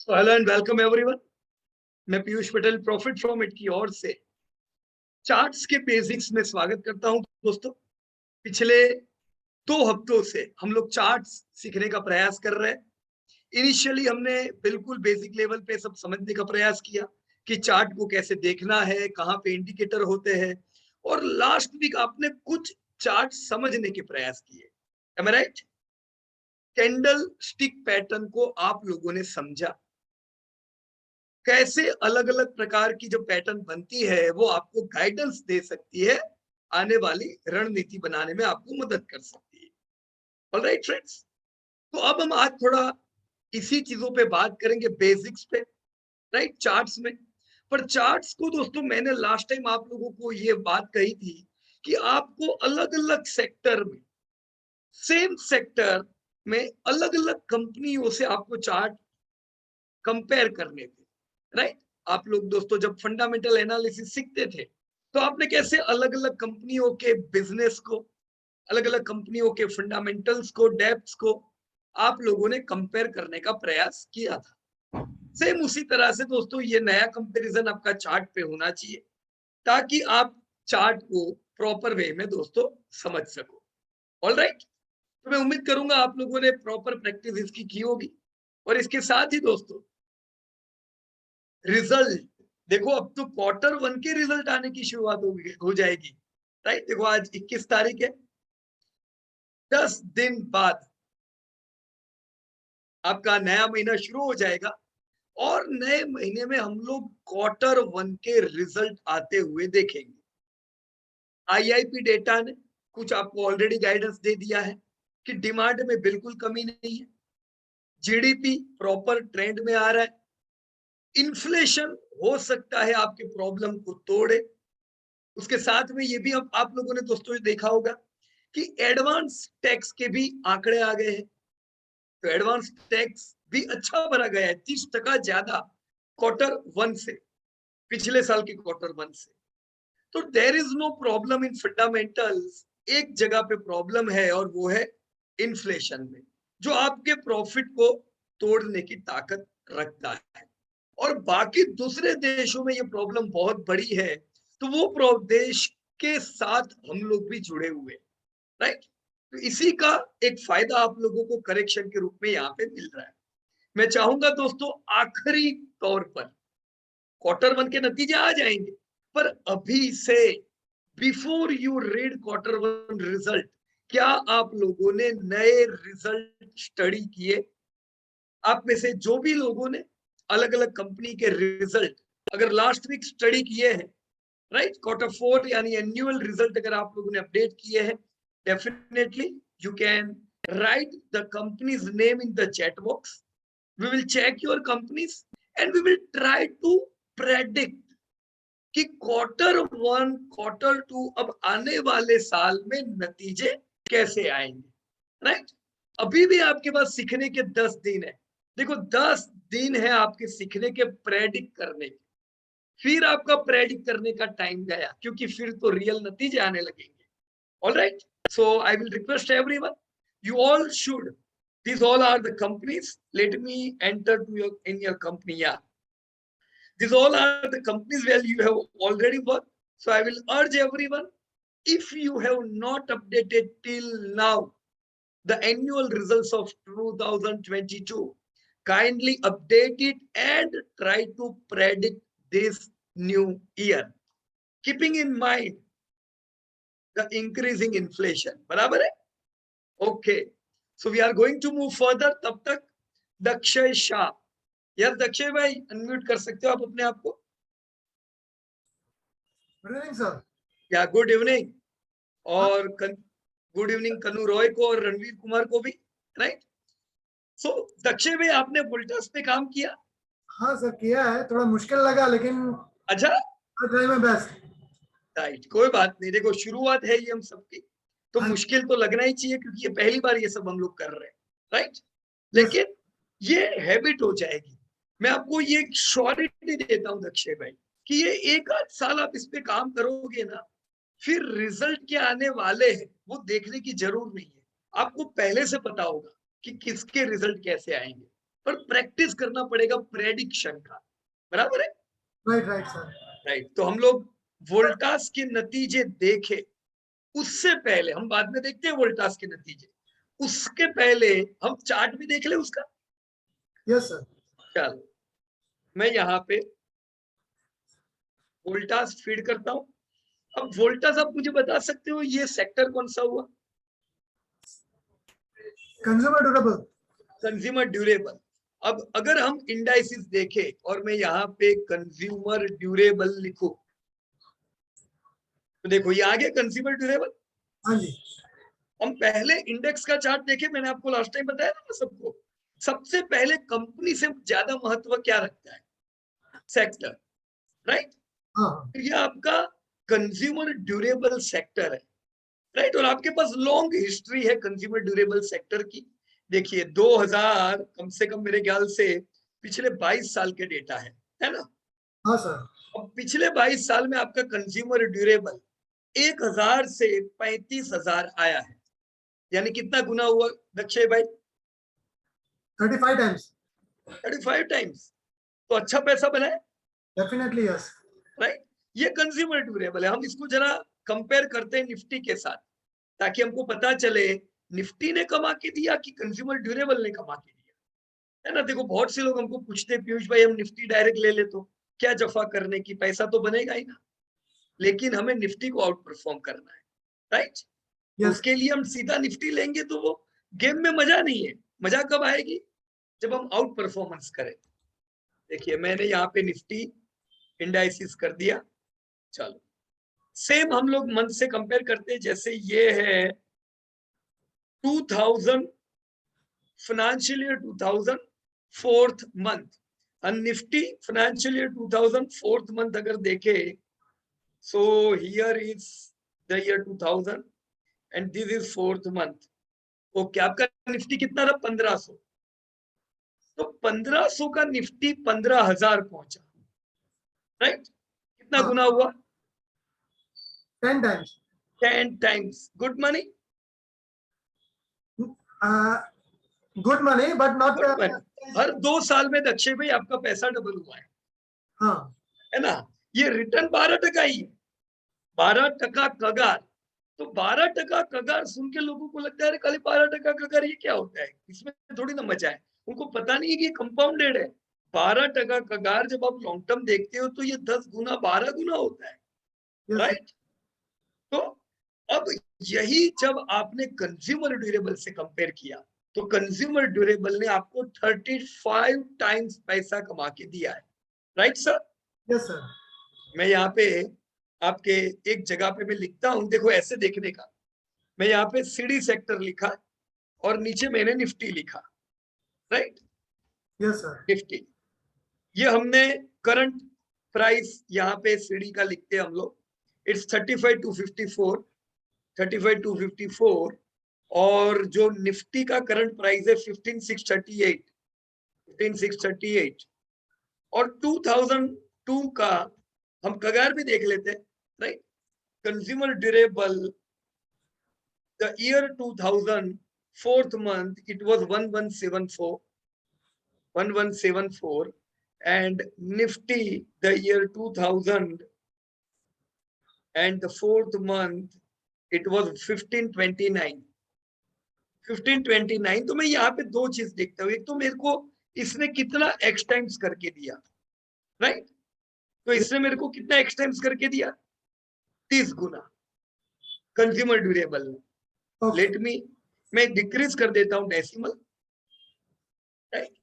Hello and welcome everyone. मैं Piyush Patel Profit From It की ओर से चार्ट्स के बेसिक्स में स्वागत करता हूं। दोस्तों, पिछले 2 हफ्तों से हम लोग चार्ट्स सीखने का प्रयास कर रहे हैं। इनिशियली हमने बिल्कुल बेसिक लेवल पे सब समझने का प्रयास किया कि चार्ट को कैसे देखना है, कहाँ पे इंडिकेटर होते हैं, और लास्ट वीक आपने कुछ चार्ट समझने के प्रयास किए। एम आई राइट? कैंडल स्टिक पैटर्न को आप लोगों ने समझा, कैसे अलग अलग प्रकार की जो पैटर्न बनती है वो आपको गाइडेंस दे सकती है, आने वाली रणनीति बनाने में आपको मदद कर सकती है। ऑलराइट फ्रेंड्स, तो अब हम आज थोड़ा इसी चीजों पे बात करेंगे, बेसिक्स पे, राइट, चार्ट्स में। पर चार्ट्स को दोस्तों, मैंने लास्ट टाइम आप लोगों को ये बात कही थी कि आपको अलग अलग सेक्टर में, सेम सेक्टर में अलग अलग कंपनियों से आपको चार्ट कंपेयर करने थे, राइट। आप लोग दोस्तों जब फंडामेंटल एनालिसिस सीखते थे तो आपने कैसे अलग अलग कंपनियों के बिजनेस को, अलग अलग कंपनियों के फंडामेंटल्स को, डेप्थ्स को आप लोगों ने कंपेयर करने का प्रयास किया था। सेम उसी तरह से दोस्तों ये नया कंपैरिजन आपका चार्ट पे होना चाहिए, ताकि आप चार्ट को प्रॉपर वे में दोस्तों समझ सको। ऑल राइट, तो मैं उम्मीद करूंगा आप लोगों ने प्रॉपर प्रैक्टिस इसकी की होगी। और इसके साथ ही दोस्तों, रिजल्ट देखो, अब तो Q1 के रिजल्ट आने की शुरुआत हो जाएगी, राइट। देखो आज 21 तारीख है, 10 दिन बाद आपका नया महीना शुरू हो जाएगा, और नए महीने में हम लोग Q1 के रिजल्ट आते हुए देखेंगे। आईआईपी डेटा ने कुछ आपको ऑलरेडी गाइडेंस दे दिया है कि डिमांड में बिल्कुल कमी नहीं है, जीडीपी प्रॉपर ट्रेंड में आ रहा है, इन्फ्लेशन हो सकता है आपके प्रॉब्लम को तोड़े। उसके साथ में ये भी आप लोगों ने दोस्तों देखा होगा कि एडवांस टैक्स के भी आंकड़े आ गए हैं। तो एडवांस टैक्स भी अच्छा भरा गया है, 30% ज्यादा Q1 से, पिछले साल के Q1 से। तो there is no problem in fundamentals. एक जगह पे प्रॉब्लम है और वो है इन्फ्लेशन में, जो आपके प्रॉफिट को तोड़ने की ताकत रखता है। और बाकी दूसरे देशों में ये प्रॉब्लम बहुत बड़ी है, तो वो देश के साथ हम लोग भी जुड़े हुए, राइट। तो इसी का एक फायदा आप लोगों को करेक्शन के रूप में यहाँ पे मिल रहा है। मैं चाहूंगा दोस्तों, आखिरी तौर पर Q1 के नतीजे आ जाएंगे, पर अभी से, before you read Q1 result, क्या आप लोगों ने नए रिजल्ट स्टडी किए? आप में से जो भी लोगों ने अलग अलग कंपनी के रिजल्ट अगर लास्ट वीक स्टडी किए हैं, राइट, Q4 यानी एनुअल रिजल्ट अगर आप लोगों ने अपडेट किए हैं, definitely you can write the company's name in the chat box. We will check your companies and we will try to predict कि Q1, Q2 अब आने वाले साल में नतीजे कैसे आएंगे, राइट। अभी भी आपके पास सीखने के 10 दिन है। देखो 10 दिन है आपके सीखने के, प्रेडिक्ट करने के। फिर आपका प्रेडिक्ट करने का टाइम गया, क्योंकि फिर तो रियल नतीजे आने लगेंगे। All right, so I will request everyone, you all should, these all are the companies. Let me enter to your in your company. Yeah, these all are the companies where you have already worked. So I will urge everyone, if you have not updated till now the annual results of 2022, kindly update it and try to predict this new year, keeping in mind the increasing inflation. बराबर है? Okay. So we are going to move further. तब तक दक्षय शाह, यार दक्षय भाई unmute कर सकते हो आप अपने आप को? Good evening sir. या गुड इवनिंग, और गुड इवनिंग कनु रॉय को और रणवीर कुमार को भी, राइट। सो दक्षय भाई, आपने बुलटस पे काम किया? हाँ सर, किया है, थोड़ा मुश्किल लगा लेकिन अच्छा, ट्राई माय बेस्ट। राइट, कोई बात नहीं। देखो शुरुआत है ये हम सबकी, तो हाँ, मुश्किल तो लगना ही चाहिए, क्योंकि ये पहली बार ये सब हम लोग कर रहे हैं, राइट। यस लेकिन ये हैबिट हो जाएगी। मैं आपको ये श्योरिटी देता हूँ दक्षय भाई, कि ये 1 आध साल आप इस पे काम करोगे ना, फिर रिजल्ट क्या आने वाले हैं वो देखने की जरूर नहीं है। आपको पहले से पता होगा कि किसके रिजल्ट कैसे आएंगे। पर प्रैक्टिस करना पड़ेगा प्रेडिक्शन का, बराबर है? Right right sir. राइट। तो हम लोग वोल्टास के नतीजे देखे, उससे पहले हम बाद में देखते हैं वोल्टास के नतीजे, उसके पहले हम चार्ट भी देख ले उसका। Yes sir. चलो मैं यहाँ पे वोल्टास फीड करता हूँ। अब वोल्टास आप मुझे बता सकते हो ये सेक्टर कौन सा हुआ? Consumer durable. Consumer durable. अब अगर हम इंडाइसिस देखें और मैं यहाँ पे कंज्यूमर ड्यूरेबल लिखूं, तो देखो ये आ गया कंज्यूमर ड्यूरेबल। हाँ जी। हम पहले इंडेक्स का चार्ट देखें, मैंने आपको लास्ट टाइम बताया था ना सबको, सबसे पहले कंपनी से ज्यादा महत्व क्या रखता है? Sector, right? हाँ ये आपका कंज्यूमर ड्यूरेबल सेक्टर है, राइट? और आपके पास लॉन्ग हिस्ट्री है कंज्यूमर ड्यूरेबल सेक्टर की। देखिए 2000 कम से कम मेरे ख्याल से पिछले 22 साल के डेटा है ना? हाँ सर। अब पिछले 22 साल में आपका कंज्यूमर ड्यूरेबल 1000 से 35,000 आया है, यानी कितना गुना हुआ दक्षय भाई? 35 टाइम्स। 35 टाइम्स। तो अच्छा पैसा बना है, डेफिनेटली यस। राइट? ये कंज्यूमर ड्यूरेबल है। हम इसको जरा कंपेयर करते हैं निफ्टी के साथ, ताकि हमको पता चले निफ्टी ने कमा के दिया कि कंज्यूमर ड्यूरेबल ने कमा के दिया, है ना? देखो बहुत से लोग हमको पूछते हैं, पीयूष भाई हम निफ्टी डायरेक्ट ले ले तो क्या जफा करने की, पैसा तो बनेगा ही ना। लेकिन हमें निफ्टी को आउट परफॉर्म करना है, राइट? तो यस। उसके लिए हम सीधा निफ्टी लेंगे तो वो गेम में मजा नहीं है। मजा कब आएगी? जब हम आउट परफॉर्मेंस करें। देखिए मैंने यहाँ पे निफ्टी इंडाइसिस कर दिया। चलो सेम हम लोग मंथ से कंपेयर करते हैं। जैसे ये है 2000 फाइनेंशियल ईयर 2000 फोर्थ मंथ, और Nifty financial year 2000 fourth month अगर देखे, so here is the year 2000 and this is fourth month. Okay, आपका निफ्टी कितना था? 1500। तो 1500 का निफ्टी 15,000 पहुंचा, राइट? कितना हाँ। गुना हुआ? 10 times. 10 times. Good money, good money but not. Good money. हर 2 साल में दक्षय भाई आपका पैसा डबल हुआ हाँ। है ना? ये रिटर्न 12% ही है, 12% कगार। तो 12% कगार सुन के लोगों को लगता है खाली 12% कगार ये क्या होता है, इसमें थोड़ी ना मजा है। उनको पता नहीं है कि कंपाउंडेड है। 12% कगार जब आप लॉन्ग टर्म देखते हो तो ये 10 गुना 12 गुना होता है, यस। राइट? तो अब यही जब आपने कंज्यूमर ड्यूरेबल से कंपेयर किया, तो कंज्यूमर ड्यूरेबल ने आपको 35 टाइम्स पैसा कमा के दिया है, राइट सर? Yes sir. मैं यहाँ पे आपके एक जगह पे मैं लिखता हूं, देखो ऐसे देखने का। मैं यहाँ पे सीडी सेक्टर लिखा और नीचे मैंने निफ्टी लिखा, राइट? Yes sir. निफ्टी, ये हमने करंट प्राइस यहाँ पे सीडी का लिखते हैं हम लोग। इट्स 35,254, 35,254। और जो निफ्टी का करंट प्राइस है 15,638, 15,638। और 2002 का हम कगार भी देख लेते हैं, right? Consumer durable, the year 2000 fourth month it was 1174, 1174। and Nifty the year 2000 and the fourth month it was 1529, 1529। तो मैं यहाँ पे दो चीज देखता हूँ, एक तो मेरे को इसने कितना एक्स टाइम्स करके दिया, राइट? तो इसने मेरे को कितना एक्स टाइम्स करके दिया? 30 गुना कंज्यूमर ड्यूरेबल ने। ओके। लेट मी, मैं डिक्रीज कर देता हूँ डेसिमल, राइट?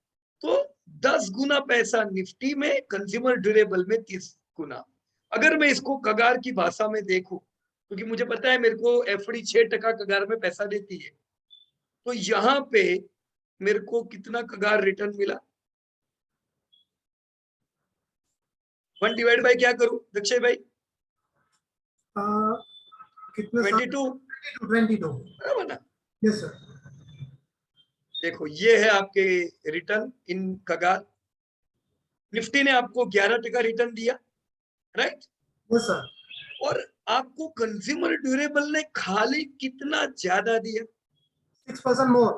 तो 10 गुना पैसा निफ्टी में, कंज्यूमर ड्यूरेबल में 30 गुना। अगर मैं इसको कगार की भाषा में देखूं, क्योंकि मुझे पता है मेरे को एफडी 6% कगार में पैसा देती है, तो यहाँ पे मेरे को कितना कगार रिटर्न मिला? 1 डिवाइड बाय क्या करूं दक्षय भाई? कितने 22, 22। बराबर ना? Yes sir. देखो ये है आपके रिटर्न इन कगार। निफ्टी ने आपको 11% रिटर्न दिया, राइट? Yes sir. और आपको कंज्यूमर ड्यूरेबल ने खाली कितना ज्यादा दिया? 6% मोर।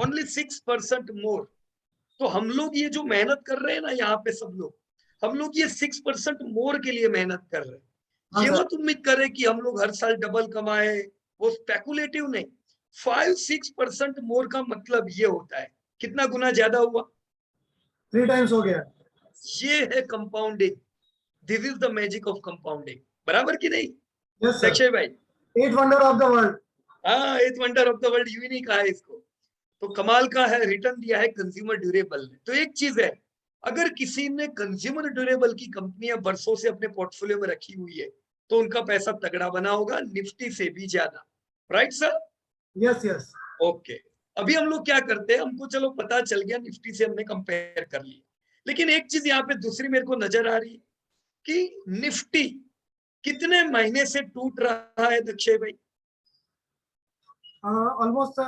ओनली 6% मोर। तो हम लोग ये जो मेहनत कर रहे हैं ना यहाँ पे सब लोग, हम लोग ये 6% मोर के लिए मेहनत कर रहे हैं। हाँ ये सर। मत उम्मीद करें कि हम लोग हर साल डबल कमाए, वो स्पेकुलेटिव नहीं। 5-6% मोर का मतलब ये होता है कितना गुना ज्यादा हुआ। 3 टाइम्स हो गया। ये है compounding. This is the magic of compounding, बराबर कि नहीं यस सर। अक्षय भाई? 8 वंडर ऑफ द वर्ल्ड। हाँ, एथ वंडर ऑफ द वर्ल्ड यूं ही नहीं कहा है इसको। तो कमाल का है, रिटर्न दिया है कंज्यूमर ड्यूरेबल ने। तो एक चीज है, अगर किसी ने कंज्यूमर ड्यूरेबल की कंपनियां बरसों से अपने पोर्टफोलियो में रखी हुई है तो उनका पैसा तगड़ा बना होगा, निफ्टी से भी ज्यादा। Right sir? Yes yes. Okay. अभी हम लोग क्या करते हैं, हमको चलो पता चल गया निफ्टी से हमने कंपेयर कर लिया, लेकिन एक चीज यहाँ पे दूसरी मेरे को नजर आ रही है कि निफ्टी कितने महीने से टूट रहा है अक्षय भाई? ऑलमोस्ट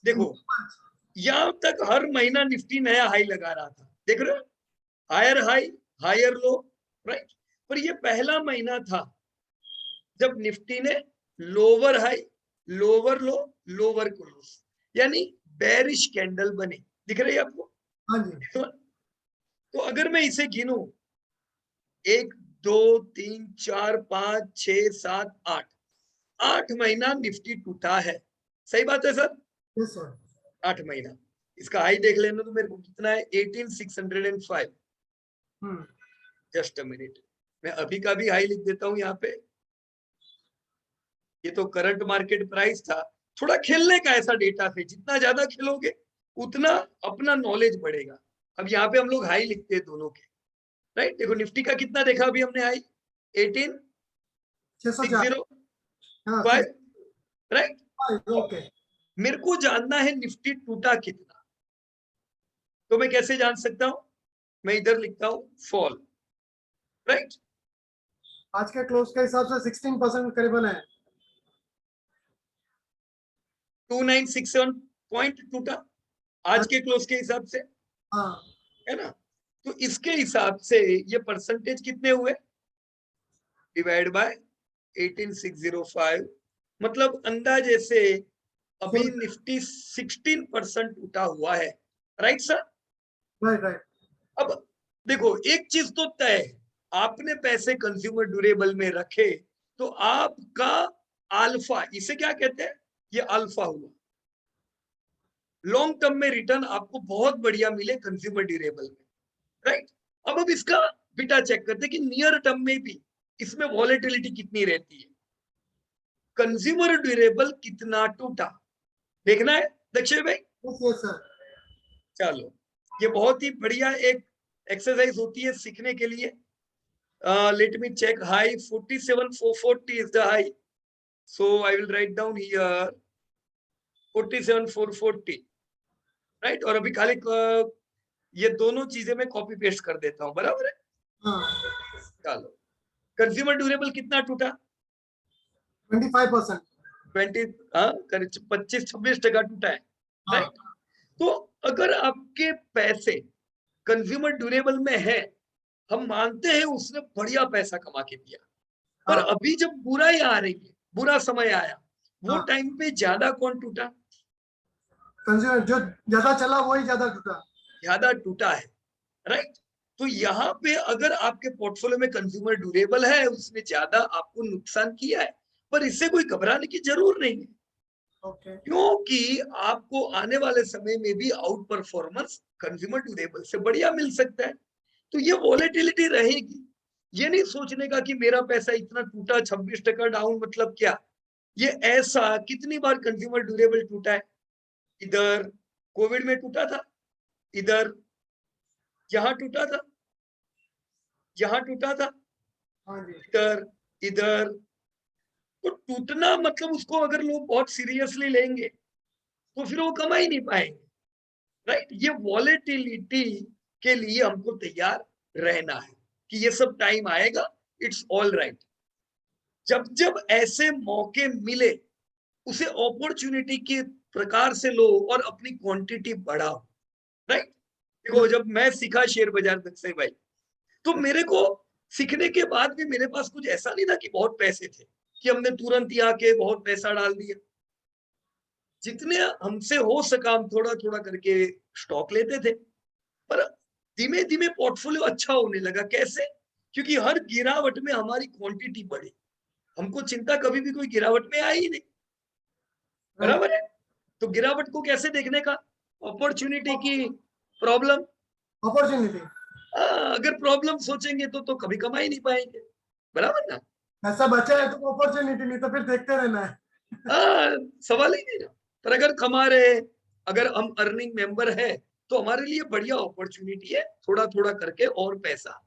देखो, यहां तक हर महीना निफ्टी नया हाई लगा रहा था, देख रहे हो, higher high higher low, right. पर ये पहला महीना था जब निफ्टी ने lower high lower low lower close, यानी बेरिश कैंडल बने, दिख रही है आपको? हाँ जी। तो अगर मैं इसे गिनूं, 1 2 3 4 5 6 7 8, 8 महीना निफ्टी टूटा है। सही बात है सर? Yes sir. 8 महीना। इसका हाई देख लेना तो मेरे को कितना है, 18605। हम्म। जस्ट अ मिनट, मैं अभी का भी हाई लिख देता हूं यहाँ पे। ये तो करंट मार्केट प्राइस था। थोड़ा खेलने का ऐसा डेटा से, जितना ज्यादा खेलोगे उतना अपना नॉलेज बढ़ेगा। अब यहाँ पे हम लोग हाई लिखते हैं दोनों के, राइट। देखो निफ्टी का कितना देखा अभी हमने हाई, 604। 18605, हाँ राइट। 605। ओके। मेरे को जानना है निफ्टी टूटा कितना, तो मैं कैसे जान सकता हूं? मैं इधर लिखता हूं फॉल, राइट। आज के क्लोज के हिसाब से 16% करीबन है। 2967 पॉइंट टूटा आज के क्लोज के हिसाब से, हाँ। है ना? तो इसके हिसाब से ये परसेंटेज कितने हुए, डिवाइड बाय 18605, मतलब अंदाजे से अभी निफ्टी 16% टूटा हुआ है, राइट सर? Right right. अब देखो एक चीज तो तय है, आपने पैसे कंज्यूमर ड्यूरेबल में रखे तो आपका अल्फा, इसे क्या कहते हैं, ये अल्फा हुआ, लॉन्ग टर्म में रिटर्न आपको बहुत बढ़िया मिले कंज्यूमर ड्यूरेबल में, राइट। अब इसका बीटा चेक करते हैं कि नियर टर्म में भी इसमें वॉलेटिलिटी कितनी रहती है, कंज्यूमर ड्यूरेबल कितना टूटा, देखना है दक्षिण भाई। Yes yes sir. चलो, ये बहुत ही बढ़िया एक एक्सरसाइज होती है सीखने के लिए। Let me check, high 47440 is the high, so I will write down here 47440, right. और अभी खाली ये दोनों चीजें मैं कॉपी पेस्ट कर देता हूँ, बराबर है? हाँ। चलो, कंज्यूमर ड्यूरेबल कितना टूटा, 25%। 20, हाँ 25-26% टूटा है, हाँ राइट। तो अगर आपके पैसे कंज्यूमर ड्यूरेबल में है, हम मानते हैं उसने बढ़िया पैसा कमा के दिया, पर हाँ अभी जब बुराई आ रही है, बुरा समय आया, वो हाँ। टाइम पे ज्यादा कौन टूटा? कंज्यूमर जो ज्यादा चला वही ज्यादा टूटा। ज्यादा टूटा है, राइट। तो यहाँ पे अगर आपके पोर्टफोलियो में कंज्यूमर ड्यूरेबल है, उसने ज्यादा आपको नुकसान किया है, पर इससे कोई घबराने की जरूर नहीं है, ओके। क्योंकि आपको आने वाले समय में भी आउट परफॉर्मेंस कंज्यूमर ड्यूरेबल से बढ़िया मिल सकता है। तो ये वॉलेटिलिटी रहेगी। ये नहीं सोचने का कि मेरा पैसा इतना टूटा, 26% डाउन मतलब क्या। ये ऐसा कितनी बार कंज्यूमर ड्यूरेबल टूटा है, इधर कोविड में टूटा था, इधर यहाँ टूटा था, यहाँ टूटा था, हाँ जी। इधर, इधर। तो टूटना मतलब उसको अगर लोग बहुत सीरियसली लेंगे तो फिर वो कमा ही नहीं पाएंगे, राइट। ये वॉलेटिलिटी के लिए हमको तैयार रहना है कि ये सब टाइम आएगा, इट्स ऑल राइट। जब जब ऐसे मौके मिले उसे अपॉर्चुनिटी के प्रकार से लो और अपनी क्वांटिटी बढ़ाओ, राइट। देखो जब मैं सीखा शेयर बाजार तक से भाई, तो मेरे को सीखने के बाद भी मेरे पास कुछ ऐसा नहीं था कि बहुत पैसे थे कि हमने तुरंत ही आके बहुत पैसा डाल दिया। जितने हमसे हो सका हम थोड़ा थोड़ा करके स्टॉक लेते थे, पर धीमे धीमे पोर्टफोलियो अच्छा होने लगा। कैसे? क्योंकि हर गिरावट में हमारी क्वांटिटी बढ़ी, हमको चिंता कभी भी कोई गिरावट में आई ही नहीं, राइट। बराबर है। तो गिरावट को कैसे देखने का? अपॉर्चुनिटी की प्रॉब्लम। अपॉर्चुनिटी। अगर प्रॉब्लम सोचेंगे तो कभी कमा ही नहीं पाएंगे, बराबर ना। ऐसा बचा है तो अपॉर्चुनिटी, नहीं तो फिर देखते रहना है। सवाल ही नहीं ना। पर अगर कमा रहे, अगर हम अर्निंग मेंबर है, तो हमारे लिए बढ़िया अपॉर्चुनिटी है, थोड़ा थोड़ा करके और पैसा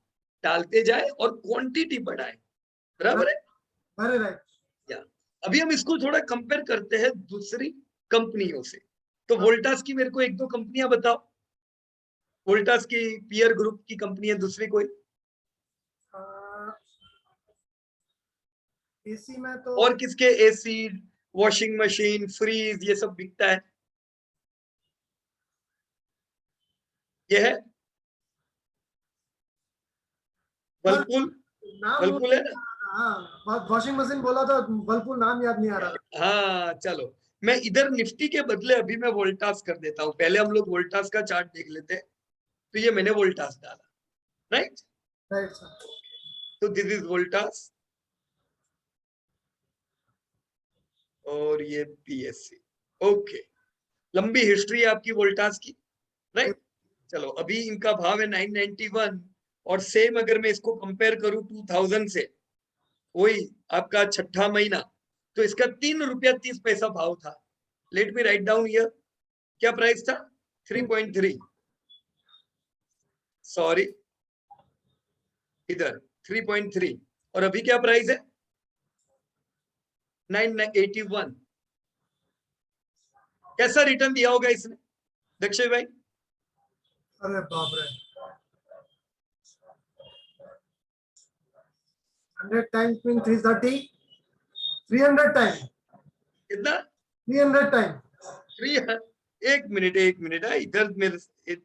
डालते जाए और क्वांटिटी बढ़ाए, बराबर है। Very right. या अभी हम इसको थोड़ा कंपेयर करते हैं दूसरी कंपनियों से। तो वोल्टास की मेरे को एक दो कंपनियां बताओ, वोल्टास की पीयर ग्रुप की कंपनी है दूसरी कोई। एसी में तो और किसके एसी, वॉशिंग मशीन, फ्रीज ये सब बिकता है? ये है वर्लपूल। नाम वर्लपूल है ना? हाँ, वॉशिंग मशीन बोला तो वर्लपूल नाम याद नहीं आ रहा। हाँ चलो, मैं इधर निफ्टी के बदले अभी मैं वोल्टास कर देता हूँ। पहले हम लोग वोल्टास का चार्ट देख लेते हैं। तो ये मैंने वोल्टास डाला, राइट। Right sir. तो दिस इज वोल्टास और ये पीएससी। ओके, लंबी हिस्ट्री है आपकी वोल्टास की, राइट। चलो अभी इनका भाव है 991, और सेम अगर मैं इसको कंपेयर करूं 2000 से, वही आपका छठा महीना, तो इसका 3 रुपया 30 पैसा भाव था। Late me write down here, क्या प्राइस था? 3.3, सॉरी इधर 3.3, और अभी क्या प्राइस है? 981। कैसा रिटर्न दिया होगा इसने दक्षय भाई? अरे बाप रे, 100 टाइम्स मीन 330, 300 टाइम, कितना? 300 टाइम। 3, एक मिनट एक मिनट, इधर मेरे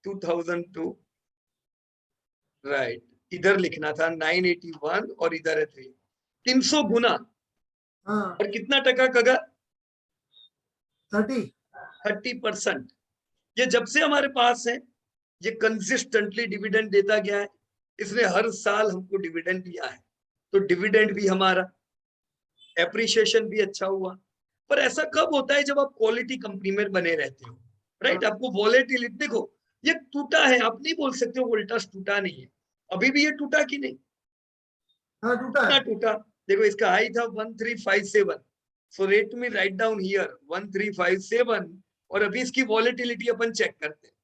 2002, राइट, इधर लिखना था 981 और इधर है 3, 300 गुना। हाँ, और कितना टका कगा? 30। 30%। ये जब से हमारे पास है, ये कंसिस्टेंटली डिविडेंड देता गया है। इसने हर साल हमको डिविडेंड दिया है, तो डिविडेंड भी हमारा, एप्रिसिएशन भी अच्छा हुआ। पर ऐसा कब होता है? जब आप क्वालिटी कंपनी में बने रहते हो, राइट। आपको वॉलेटिलिटी देखो, ये टूटा है, आप नहीं बोल सकते हो वोल्टास टूटा नहीं है। अभी भी ये टूटा कि नहीं? हाँ, टूटा कितना है। टूटा? देखो इसका हाई था 1357, so rate me write down here 1357, और अभी इसकी वॉलेटिलिटी अपन चेक करते हैं,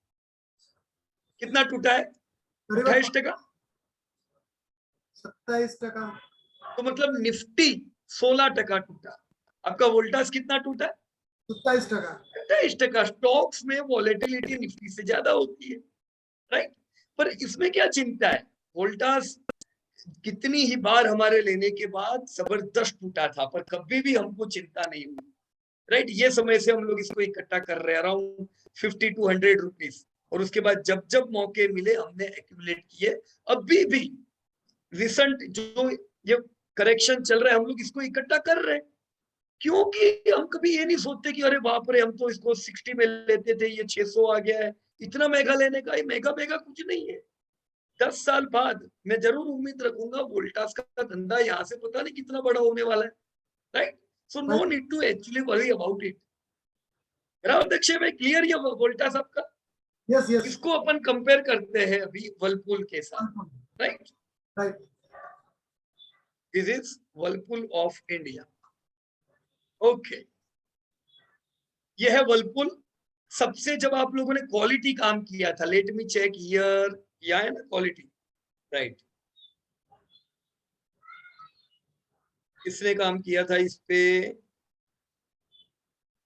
कितना टूटा है? करीबन 28%। 27%। तो मतलब निफ्टी 16% टूटा। आपका वोल्टास कितना टूटा? 27%। 28%। स्टॉक्स में वॉलेटिलिटी निफ्टी से ज्यादा होती है, राइट। पर इसमें क्या चिंता है? वोल्टास कितनी ही बार हमारे लेने के बाद जबरदस्त टूटा था, पर कभी भी हमको चिंता नहीं हुई, राइट। ये समय से हम लोग इसको इकट्ठा कर रहे हैं अराउंड 50 to 100 रुपीज, और उसके बाद जब जब मौके मिले हमने एक्यूमुलेट किए। अभी भी रिसेंट जो ये करेक्शन चल रहा है, हम लोग इसको इकट्ठा कर रहे हैं, क्योंकि हम कभी ये नहीं सोचते कि अरे बाप रे, हम तो इसको 60 में लेते थे, ये 600 आ गया है, इतना महंगा लेने का। ये महंगा महंगा कुछ नहीं है। 10 साल बाद मैं जरूर उम्मीद रखूंगा वोल्टास का धंधा यहाँ से पता नहीं कितना बड़ा होने वाला है, right. So no need to actually worry about it. Adhyaksh भाई, क्लियर ये वोल्टास आपका? Yes yes. इसको अपन कंपेयर करते हैं अभी वर्लपूल के साथ, right. Right. This is Whirlpool of India. Okay, ये है वर्लपूल। सबसे जब आप लोगों ने क्वालिटी काम किया था, लेट मी चेक हियर, किया है ना क्वालिटी, राइट। किसने काम किया था इस पे?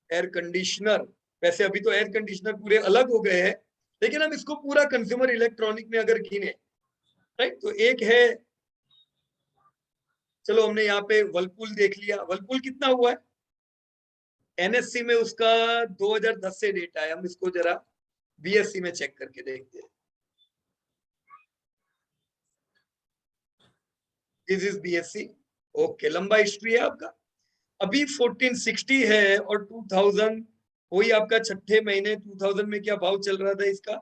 Air conditioner. वैसे अभी तो एयर कंडीशनर पूरे अलग हो गए हैं, लेकिन हम इसको पूरा कंज्यूमर इलेक्ट्रॉनिक में अगर गिने, राइट, तो एक है, चलो हमने यहाँ पे वर्लपूल देख लिया। वर्लपूल कितना हुआ है? एनएससी में उसका 2010 से डेटा है, हम इसको जरा बीएससी में चेक करके देखते हैं। This is BSc. ओके, लंबा हिस्ट्री है आपका। अभी 1460 है और 2000 वही आपका छठे महीने 2000 में क्या भाव चल रहा था इसका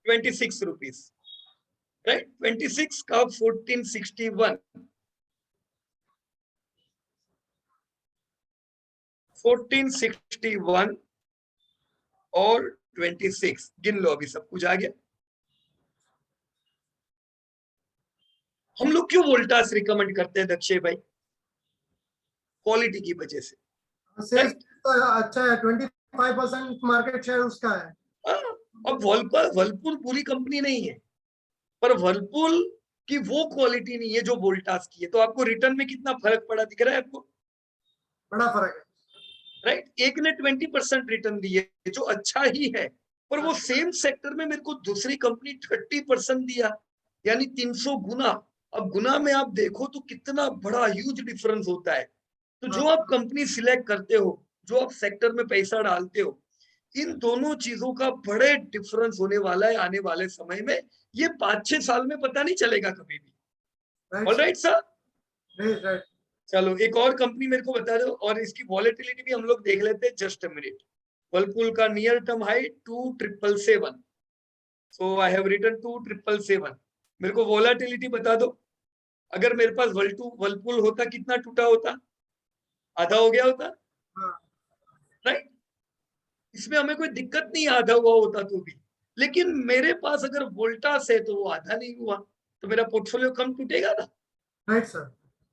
26 रुपीस, राइट। 26 का 1461 1461 और 26 गिन लो, अभी सब कुछ आ गया। हम लोग क्यों वोल्टास रिकमेंड करते हैं दक्षय भाई? क्वालिटी की वजह से, सेल्स राइट। तो अच्छा है, 25% मार्केट शेयर उसका है। अब वर्लपूल पूरी कंपनी नहीं है, पर वर्लपूल की वो क्वालिटी नहीं है जो वोल्टास की है। तो आपको रिटर्न में कितना फर्क पड़ा दिख रहा है आपको? बड़ा फर्क है, राइट। एक ने 20% रिटर्न दिए जो अच्छा ही है, पर वो सेम सेक्टर में मेरे को दूसरी कंपनी 30% दिया, यानी 300 गुना। अब गुना में आप देखो तो कितना बड़ा ह्यूज डिफरेंस होता है। तो जो आप कंपनी सिलेक्ट करते हो, जो आप सेक्टर में पैसा डालते हो, इन दोनों चीजों का बड़े डिफरेंस होने वाला है आने वाले समय में। ये 5-6 साल में पता नहीं चलेगा कभी भी। Alright sir, right. चलो एक और कंपनी मेरे को बता दो और इसकी वॉलेटिलिटी भी हम लोग देख लेते हैं। Just a minute. वर्लपूल का near term high 2777, so I have written 2777। मेरे को वॉलेटिलिटी बता दो। अगर मेरे पास वर्लपूल होता कितना टूटा होता? आधा हो गया होता, राइट। इसमें हमें कोई दिक्कत नहीं, आधा हुआ होता तो भी। लेकिन मेरे पास अगर वोल्टास है तो वो आधा नहीं हुआ, तो मेरा पोर्टफोलियो कम टूटेगा ना, राइट सर।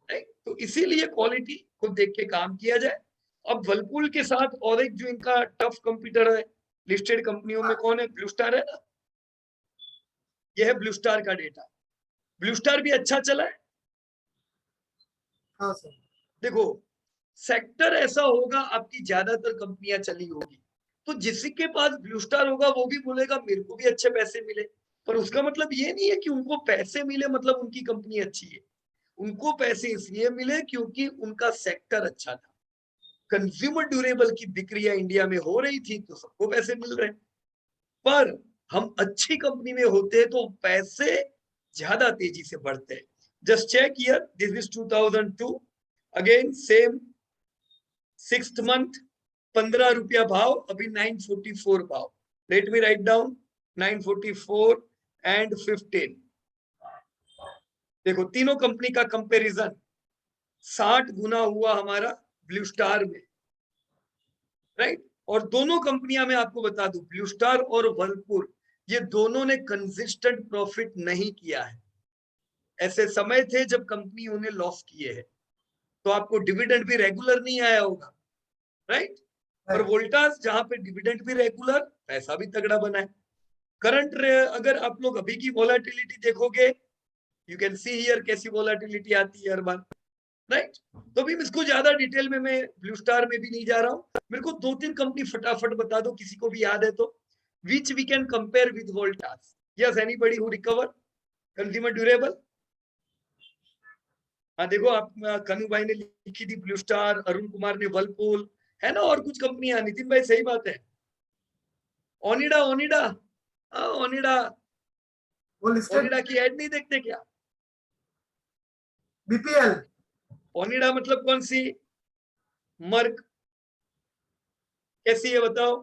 राइट। तो इसीलिए क्वालिटी को देख के काम किया जाए। अब वर्लपूल के साथ और एक जो इनका टफ कंपटीटर है लिस्टेड कंपनियों में, कौन है? ब्लू स्टार है ना। यह है ब्लू स्टार का डेटा। ब्लू स्टार भी अच्छा चला है। हाँ सर। देखो, सेक्टर ऐसा होगा, आपकी ज्यादातर कंपनियां चली होगी, तो जिसके पास ब्लू स्टार होगा वो भी बोलेगा मेरे को भी अच्छे पैसे मिले। पर उसका मतलब ये नहीं है कि उनको पैसे मिले मतलब उनकी कंपनी अच्छी है। उनको पैसे इसलिए मिले क्योंकि उनका सेक्टर अच्छा था। कंज्यूमर ड्यूरेबल की बिक्रियां इंडिया में हो रही थी तो सबको पैसे मिल रहे। पर हम अच्छी कंपनी में होते हैं तो पैसे ज्यादा तेजी से बढ़ते हैं। Just check here, this is 2002, again same 6th month, 15 रुपया भाव, अभी 944 भाव। Let me write down 944 and 15। देखो तीनों कंपनी का कंपैरिजन 60 गुना हुआ हमारा ब्लू स्टार में, राइट। और दोनों कंपनियां मैं आपको बता दूं, ब्लू स्टार और वर्लपूल, ये दोनों ने कंसिस्टेंट प्रॉफिट नहीं किया है। ऐसे समय थे जब कंपनियों ने लॉस किए हैं, तो आपको डिविडेंड भी रेगुलर नहीं आया होगा, राइट। और वोल्टास जहां पे डिविडेंड भी रेगुलर, पैसा भी तगड़ा बना है। करंट अगर आप लोग अभी की वोलेटिलिटी देखोगे, यू कैन सी हियर कैसी वोलेटिलिटी आती है हर बार, राइट। तो भी इसको ज्यादा डिटेल में मैं ब्लू स्टार में भी नहीं जा रहा हूं। मेरे को 2-3 कंपनी फटाफट बता दो, किसी को भी याद है तो, which we can compare with Voltas. Yes, anybody who recover consumer durable? हाँ देखो, आप कनु भाई ने लिखी थी ब्लू स्टार, अरुण कुमार ने वर्लपूल, है ना। और कुछ कंपनियां, नितिन भाई सही बात है। ओनिडा, ओनिडा, ओनिडा, वो लिस्टेड ओनिडा की एड नहीं देखते क्या? बीपीएल। ओनिडा मतलब कौन सी? मर्क। कैसी है बताओ?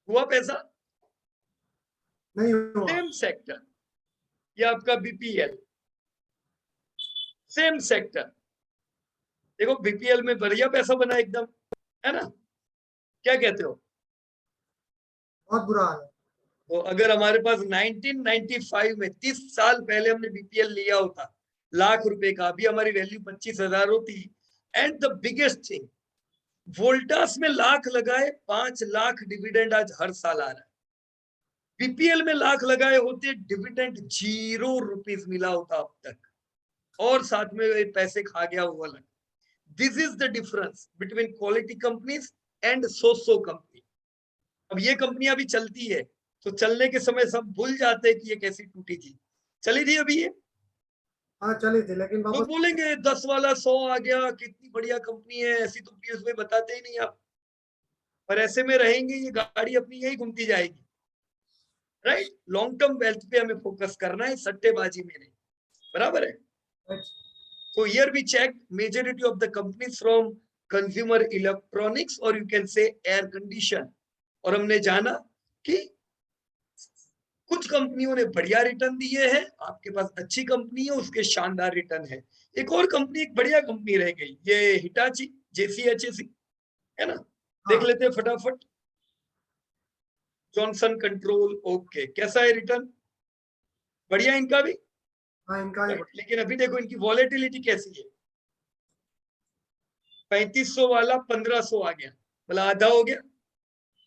हुआ पैसा? नहीं हुआ। सेम सेक्टर, ये आपका बीपीएल, सेम सेक्टर। देखो बीपीएल में बढ़िया पैसा बना एकदम, है ना। क्या कहते हो? बहुत बुरा हाल है। तो अगर हमारे पास 1995 में 30 साल पहले हमने बीपीएल लिया होता लाख रुपए का, अभी हमारी वैल्यू 25,000 होती। And the biggest thing, Voltas में लाख लगाए 5 लाख डिविडेंड आज हर साल आ रहा है। बीपीएल में लाख लगाए होते, डिविडेंड 0 रुपीस मिला होता अब तक, और साथ में पैसे खा गया वो अलग। This is the difference between quality companies and so company. अब ये कंपनियां भी चलती है, तो चलने के समय सब भूल जाते हैं कि ये कैसी टूटी थी। चली थी अभी ये, हाँ चली थी लेकिन लोग वापस। बोलेंगे 10 वाला 100 आ गया, कितनी बढ़िया कंपनी है, ऐसी तो पीएस में बताते ही नहीं आप। पर ऐसे में रहेंगे, ये गाड़ी अपनी यही घूमती जाएगी, राइट। लॉन्ग टर्म वेल्थ पे हमें फोकस करना है, सट्टेबाजी में नहीं। बराबर है। right. So here we checked majority of the companies from consumer electronics or you can say air condition, और हमने जाना कि कुछ कंपनियों ने बढ़िया रिटर्न दिए हैं, आपके पास अच्छी कंपनी है उसके शानदार रिटर्न है। एक और कंपनी, एक बढ़िया कंपनी रह गई, ये हिटाची JCHC है ना, देख हाँ। लेते हैं फटाफट। जॉनसन कंट्रोल, ओके, कैसा है रिटर्न? बढ़िया इनका भी, हाँ इनका भी राइट। लेकिन अभी देखो इनकी वॉलेटिलिटी कैसी है, 3500 वाला 1500 आ गया, मतलब आधा हो गया,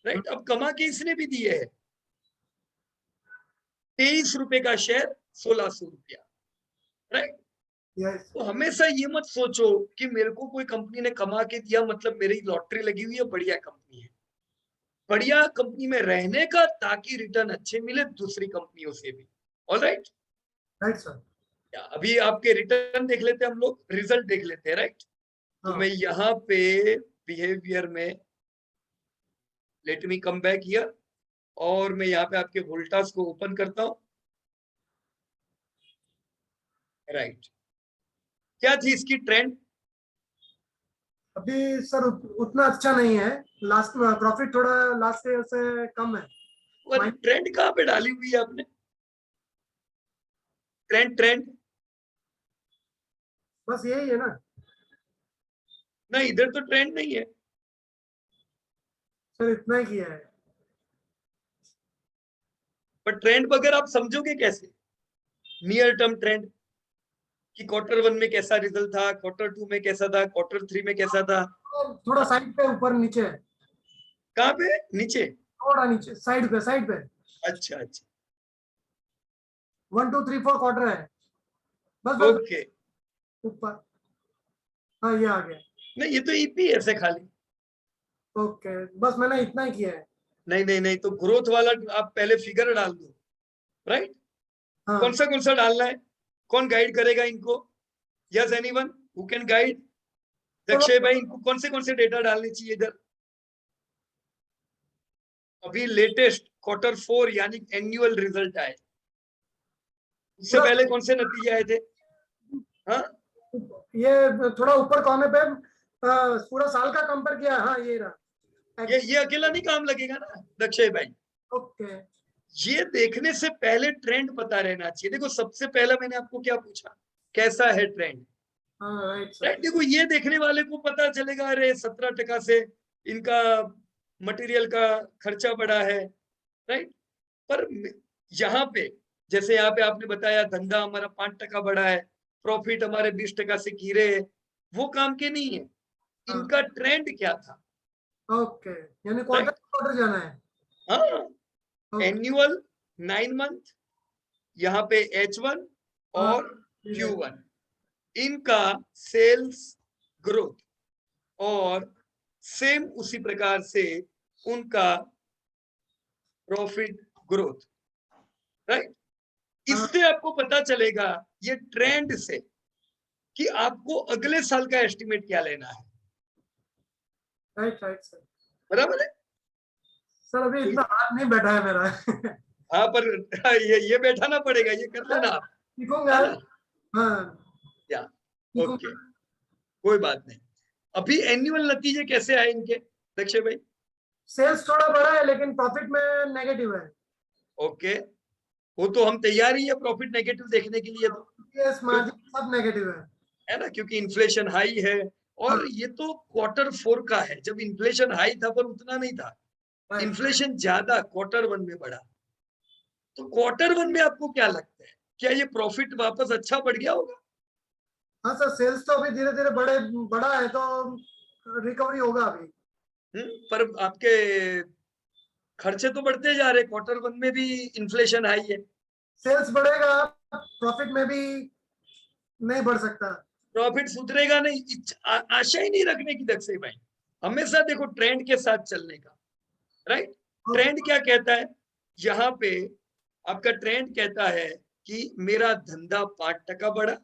राइट। अब कमा के इसने भी दिए है 23 रुपए का शेयर 1600 रुपया, राइट। yes. तो हमेशा ये मत सोचो कि मेरे को कोई कंपनी ने कमा के दिया मतलब मेरी लॉटरी लगी हुई है, बढ़िया कंपनी है। बढ़िया कंपनी में रहने का ताकि रिटर्न अच्छे मिले दूसरी कंपनियों से भी। Alright, right sir. अभी आपके रिटर्न देख लेते हैं हम लोग, रिजल्ट देख लेते हैं, राइट। तो हाँ। मैं यहाँ पे बिहेवियर में let me come back here, और मैं यहाँ पे आपके वोल्टास को ओपन करता हूँ, राइट। क्या थी इसकी ट्रेंड? अभी सर उतना अच्छा नहीं है, लास्ट प्रॉफिट थोड़ा लास्ट ईयर से कम है। और ट्रेंड कहाँ पे डाली हुई है आपने? ट्रेंड बस यही है ना ना, इधर तो ट्रेंड नहीं है सर, इतना ही किया है। पर ट्रेंड वगैरह आप समझोगे कैसे? नियर टर्म ट्रेंड कि क्वार्टर 1 में कैसा रिजल्ट था, क्वार्टर 2 में कैसा था, क्वार्टर 3 में कैसा था? थोड़ा साइड पे ऊपर नीचे है, कहाँ पे? नीचे? थोड़ा नीचे साइड पे अच्छा अच्छा, 1 2 3 4 क्वार्टर है, बस ओके। ऊपर। हाँ ये आ गया, नहीं ये तो EPS है खाली। ओके बस मैंने इतना ही किया है। नहीं नहीं नहीं, तो ग्रोथ वाला आप पहले फिगर डाल दो, राइट। हाँ कौन सा डालना है? कौन गाइड करेगा इनको? Yes anyone who can guide? Akshay भाई, इनको कौन से डेटा डालने चाहिए इधर? अभी लेटेस्ट क्वार्टर 4 यानी एनुअल रिजल्ट आए, उससे पूरा पहले कौन से नतीजे आए थे? हाँ, ये थोड़ा ऊपर कोने पे पूरा साल का कंपेयर किया। हाँ ये रहा, ये अकेला नहीं काम लगेगा ना अक्षय भाई। ओके। ये देखने से पहले ट्रेंड पता रहना चाहिए। देखो सबसे पहला मैंने आपको क्या पूछा, कैसा है ट्रेंड, हाँ राइट सर। राइट। देखो ये देखने वाले को पता चलेगा अरे 17% से इनका मटेरियल का खर्चा बढ़ा है, राइट। पर यहाँ पे जैसे यहाँ पे आपने बताया धंधा हमारा 5% बढ़ा है, प्रॉफिट हमारे 20% से गिरे, वो काम के नहीं है, हाँ इनका ट्रेंड क्या था, ओके, यानी क्वार्टर राइट। क्वार्टर जाना है। हाँ, ओके एनुअल 9 मंथ, यहाँ पे H1 हाँ और Q1, इनका सेल्स ग्रोथ और सेम उसी प्रकार से उनका प्रॉफिट ग्रोथ, राइट। हाँ इससे आपको पता चलेगा ये ट्रेंड से कि आपको अगले साल का एस्टिमेट क्या लेना है, राइट राइट सर। बराबर है। सर अभी इतना हाथ नहीं बैठा है मेरा हाँ पर ये बैठाना पड़ेगा, ये कर लेना आप, सीखूंगा। है ना? हाँ या ओके, सीखूंगा। कोई बात नहीं। अभी एनुअल नतीजे कैसे आए इनके दक्षे भाई? सेल्स थोड़ा बढ़ा है लेकिन प्रॉफिट में नेगेटिव है। ओके, वो तो हम तैयार ही है प्रॉफिट नेगेटिव देखने के लिए, तो यस मार्जिन सब नेगेटिव है ना, क्योंकि इन्फ्लेशन हाई है। हाँ और ये तो क्वार्टर 4 का है, जब इन्फ्लेशन हाई था पर उतना नहीं था, राइट। इन्फ्लेशन ज्यादा क्वार्टर 1 में बढ़ा। तो क्वार्टर 1 में आपको क्या लगता है, क्या ये प्रॉफिट वापस अच्छा बढ़ गया होगा? हाँ सर, सेल्स तो अभी धीरे धीरे बढ़ा है तो रिकवरी होगा अभी। पर आपके खर्चे तो बढ़ते जा रहे, क्वार्टर 1 में भी इन्फ्लेशन हाई है। सेल्स बढ़ेगा, प्रॉफिट में भी नहीं बढ़ सकता। प्रॉफिट सुधरेगा नहीं, आशा ही नहीं रखने की दक्षे भाई। हमेशा देखो ट्रेंड के साथ चलने का, राइट। ट्रेंड क्या कहता है यहाँ पे? आपका ट्रेंड कहता है कि मेरा धंधा 5% बढ़ा,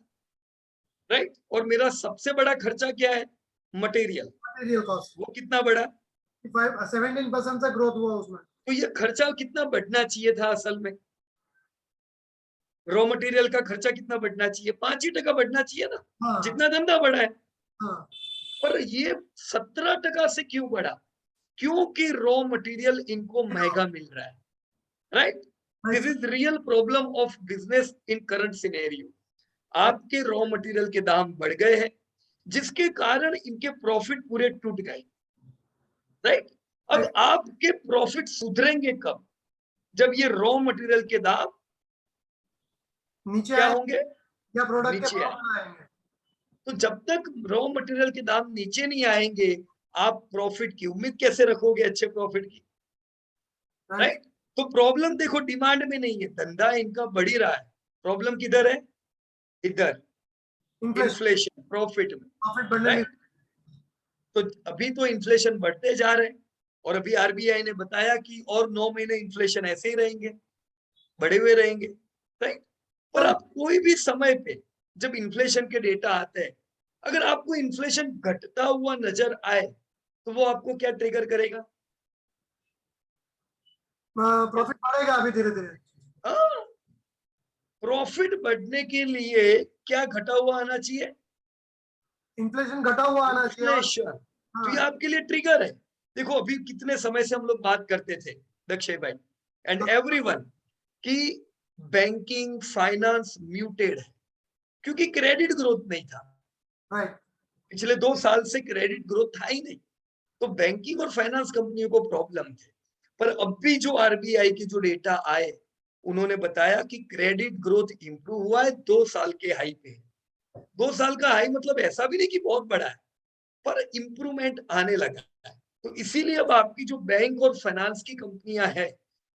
राइट। और मेरा सबसे बड़ा खर्चा क्या है? मटेरियल। मटेरियल कॉस्ट वो कितना बढ़ा? 17% से ग्रोथ हुआ उसमें। तो ये खर्चा कितना बढ़ना चाहिए था असल में? रॉ मटेरियल का खर्चा कितना बढ़ना चाहिए? 5% बढ़ना चाहिए ना, हाँ जितना धंधा बढ़ा है। हाँ पर ये 17% से क्यों बढ़ा? क्योंकि रॉ मटेरियल इनको महंगा मिल रहा है, right? Right this is real problem of business in current scenario. आपके रॉ मटेरियल के दाम बढ़ गए हैं, जिसके कारण इनके प्रॉफिट पूरे टूट गए, राइट? अब राइट आपके प्रॉफिट सुधरेंगे कब? जब ये रॉ मटेरियल के दाम नीचे क्या आए होंगे? या प्रोडक्ट के नीचे भाव आए। बढ़ाएंगे। तो जब तक रॉ मटेरियल के दाम नीचे नहीं आएंगे, आप प्रॉफिट की उम्मीद कैसे रखोगे, अच्छे प्रॉफिट की, राइट राइट? तो प्रॉब्लम देखो डिमांड में नहीं है, धंधा इनका बढ़ ही रहा है। प्रॉब्लम किधर है? इधर, इन्फ्लेशन इन्फ्लेशन, प्रॉफिट में, प्रॉफिट बढ़ने नहीं। राइट? तो अभी तो इन्फ्लेशन बढ़ते जा रहे हैं, और अभी आरबीआई ने बताया कि और 9 महीने इन्फ्लेशन ऐसे ही रहेंगे, बढ़े हुए रहेंगे, राइट? पर सर आप कोई भी समय पे जब इन्फ्लेशन के डेटा आते हैं, अगर आपको इन्फ्लेशन घटता हुआ नजर आए, तो वो आपको क्या ट्रिगर करेगा? प्रॉफिट बढ़ेगा अभी धीरे धीरे। हाँ, प्रॉफिट बढ़ने के लिए क्या घटा हुआ आना चाहिए? इन्फ्लेशन घटा हुआ आना चाहिए और इन्फ्लेशन। तो ये हाँ आपके लिए ट्रिगर है। देखो अभी कितने समय से हम लोग बात करते थे, दक्षय भाई एंड एवरीवन, कि बैंकिंग फाइनेंस म्यूटेड है, क्योंकि क्रेडिट ग्रोथ नहीं था। राइट पिछले 2 साल से क्रेडिट ग्रोथ था ही नहीं, तो बैंकिंग और फाइनेंस कंपनियों को प्रॉब्लम थे। पर अब भी जो आरबीआई के जो डेटा आए, उन्होंने बताया कि क्रेडिट ग्रोथ इंप्रूव हुआ है, 2 साल के हाई पे। 2 साल का हाई मतलब ऐसा भी नहीं कि बहुत बड़ा है, पर इंप्रूवमेंट आने लगा है। तो इसीलिए अब आपकी जो बैंक और फाइनेंस की कंपनियां हैं,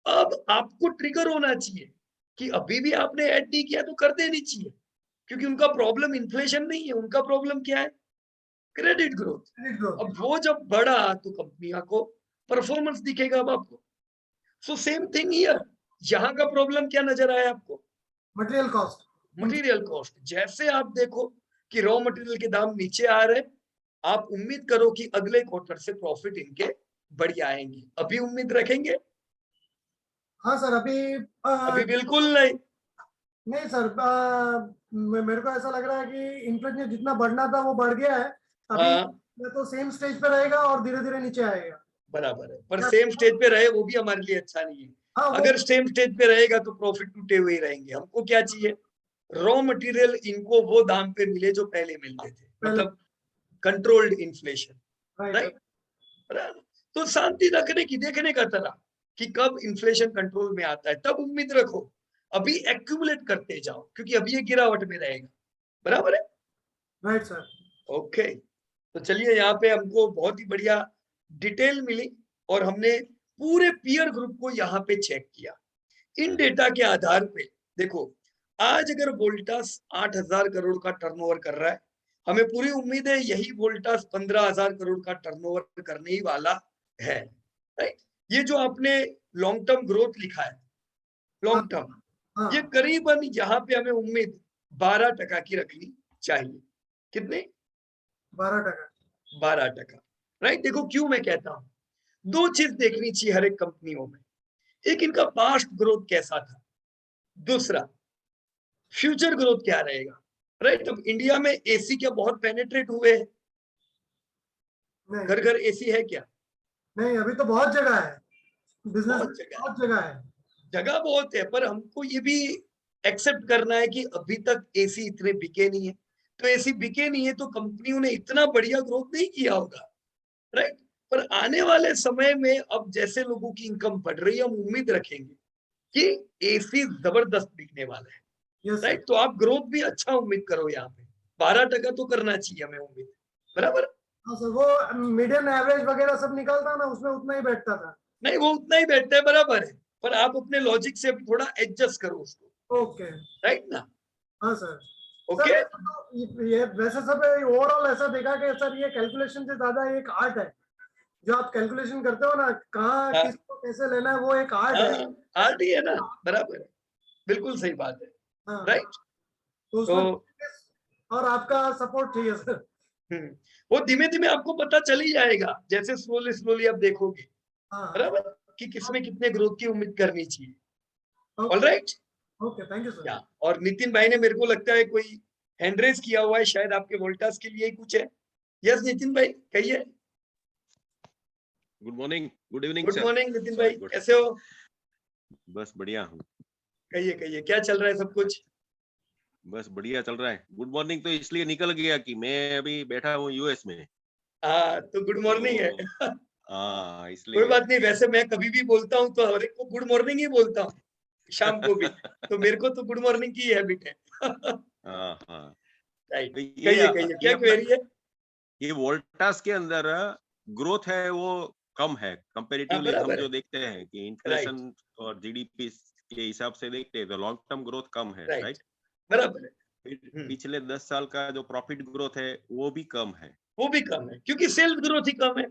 अब आपको ट्रिगर होना चाहिए कि अभी भी आपने ऐड नहीं किया तो कर देनी चाहिए, क्योंकि उनका प्रॉब्लम इन्फ्लेशन नहीं है, उनका प्रॉब्लम क्या है? Credit growth. क्रेडिट ग्रोथ अब वो जब बढ़ा तो कंपनियों को परफॉर्मेंस दिखेगा अब आपको। सो सेम थिंग हियर, यहाँ का प्रॉब्लम क्या नजर आया आपको? Material cost material cost. जैसे आप देखो कि रॉ मटेरियल के दाम नीचे आ रहे, आप उम्मीद करो कि अगले क्वार्टर से प्रॉफिट इनके बढ़िया आएंगे। अभी उम्मीद रखेंगे? हाँ सर अभी अभी बिल्कुल नहीं। नहीं सर मेरे को ऐसा लग रहा है कि इन्फ्लेशन जितना बढ़ना था वो बढ़ गया है अभी। हाँ, ये तो सेम स्टेज पे रहेगा और धीरे धीरे नीचे आएगा। बराबर है, पर क्या- सेम स्टेज पे रहे वो भी हमारे लिए अच्छा नहीं है। हाँ वो अगर सेम स्टेज पे रहेगा तो प्रॉफिट टूटे हुए ही रहेंगे। हमको क्या चाहिए? रॉ मटेरियल इनको वो दाम पे मिले जो पहले मिलते थे, पहले मतलब कंट्रोल्ड इन्फ्लेशन, राइट राइट? तो शांति रखने की, देखने का तरह कि कब इन्फ्लेशन कंट्रोल में आता है, तब उम्मीद रखो। अभी एक्यूमुलेट करते जाओ, क्योंकि अभी ये गिरावट में रहेगा। बराबर है? Right sir okay. तो चलिए, यहाँ पे हमको बहुत ही बढ़िया डिटेल मिली, और हमने पूरे पीयर ग्रुप को यहाँ पे चेक किया। इन डेटा के आधार पे देखो, आज अगर वोल्टास 8,000 करोड़ का टर्नओवर कर रहा है, हमें पूरी उम्मीद है यही वोल्टास 15,000 करोड़ का टर्नओवर करने ही वाला है, राइट? ये जो आपने लॉन्ग टर्म ग्रोथ लिखा है, हाँ लॉन्ग टर्म, ये हाँ करीबन यहाँ पे हमें उम्मीद 12% की रखनी चाहिए। कितने? 12%। 12%, राइट? देखो क्यों मैं कहता हूँ, दो चीज देखनी चाहिए हर एक कंपनियों में। एक, इनका पास्ट ग्रोथ कैसा था, दूसरा फ्यूचर ग्रोथ क्या रहेगा, राइट? अब इंडिया में एसी क्या बहुत पेनिट्रेट हुए हैं? नहीं घर घर एसी है क्या? नहीं अभी तो बहुत जगह है बिजनेस में। बहुत जगह है, बहुत जगह है। जगह बहुत है, पर हमको ये भी एक्सेप्ट करना है कि अभी तक एसी इतने बिके नहीं है। तो एसी बिके नहीं है तो कंपनियों ने इतना बढ़िया ग्रोथ नहीं किया होगा, राइट? पर आने वाले समय में अब जैसे लोगों की इनकम बढ़ रही है, हम उम्मीद रखेंगे कि एसी जबरदस्त बिकने वाला है, यस सर। राइट? तो आप ग्रोथ भी अच्छा उम्मीद करो, यहाँ पे 12% तो करना चाहिए हमें उम्मीद। बराबर? हाँ सर वो मीडियन एवरेज वगैरह सब निकलता ना उसमें उतना ही बैठता था। नहीं, वो उतना ही बैठता है, बराबर है, पर आप अपने लॉजिक से अभी थोड़ा एडजस्ट करो उसको, ओके राइट ना? हाँ सर। Sir okay. वैसे तो ये वैसे सब ओवरऑल ऐसा देखा कि सर ये कैलकुलेशन से ज्यादा एक आर्ट है। जो आप कैलकुलेशन करते हो ना कहाँ हाँ, किसको कैसे लेना है वो एक आर्ट है। हाँ, आर्ट ही है ना, बराबर है, बिल्कुल सही बात है, हाँ राइट? तो तो उसमें और आपका सपोर्ट चाहिए सर। हम्म, वो धीमे धीमे आपको पता चल ही जाएगा, जैसे स्लोली स्लोली आप देखोगे, हाँ बराबर, कि किसमें कितने ग्रोथ की उम्मीद करनी चाहिए। हाँ all right? Okay, thank you sir. या और नितिन भाई ने मेरे को लगता है कोई हैंड रेज किया हुआ है, शायद आपके वोल्टास के लिए ही कुछ है। यस नितिन भाई कहिए। Good morning, good evening good sir. Morning Nitin भाई, सॉरी, गुड। कैसे हो? बस बढ़िया हूँ। कहिए कहिए, क्या चल रहा है सब कुछ? बस बढ़िया चल रहा है। गुड मॉर्निंग तो इसलिए निकल गया कि मैं अभी बैठा हूँ यूएस में। हाँ तो गुड मॉर्निंग है। तो हाँ, कोई इसलिए। बात नहीं, वैसे मैं कभी भी बोलता हूँ तो हर एक को गुड मॉर्निंग ही बोलता हूँ, शाम को भी। तो मेरे को तो गुड मॉर्निंग की हैबिट है। हाँ हाँ। राइट, तो कहिए कहिए, ये क्या अपना क्वेरी है? ये वोल्टास के अंदर ग्रोथ है वो कम है हाँ कंपैरेटिवली। हम बराबर है। जो देखते हैं कि राइट इन्फ्लेशन और जीडीपी के हिसाब से देखते हैं तो लॉन्ग टर्म ग्रोथ कम है, राइट, राइट। बराबर है। पिछले 10 साल का जो प्रॉफिट ग्रोथ है वो भी कम है। वो भी कम है क्योंकि सेल्स ग्रोथ ही कम है।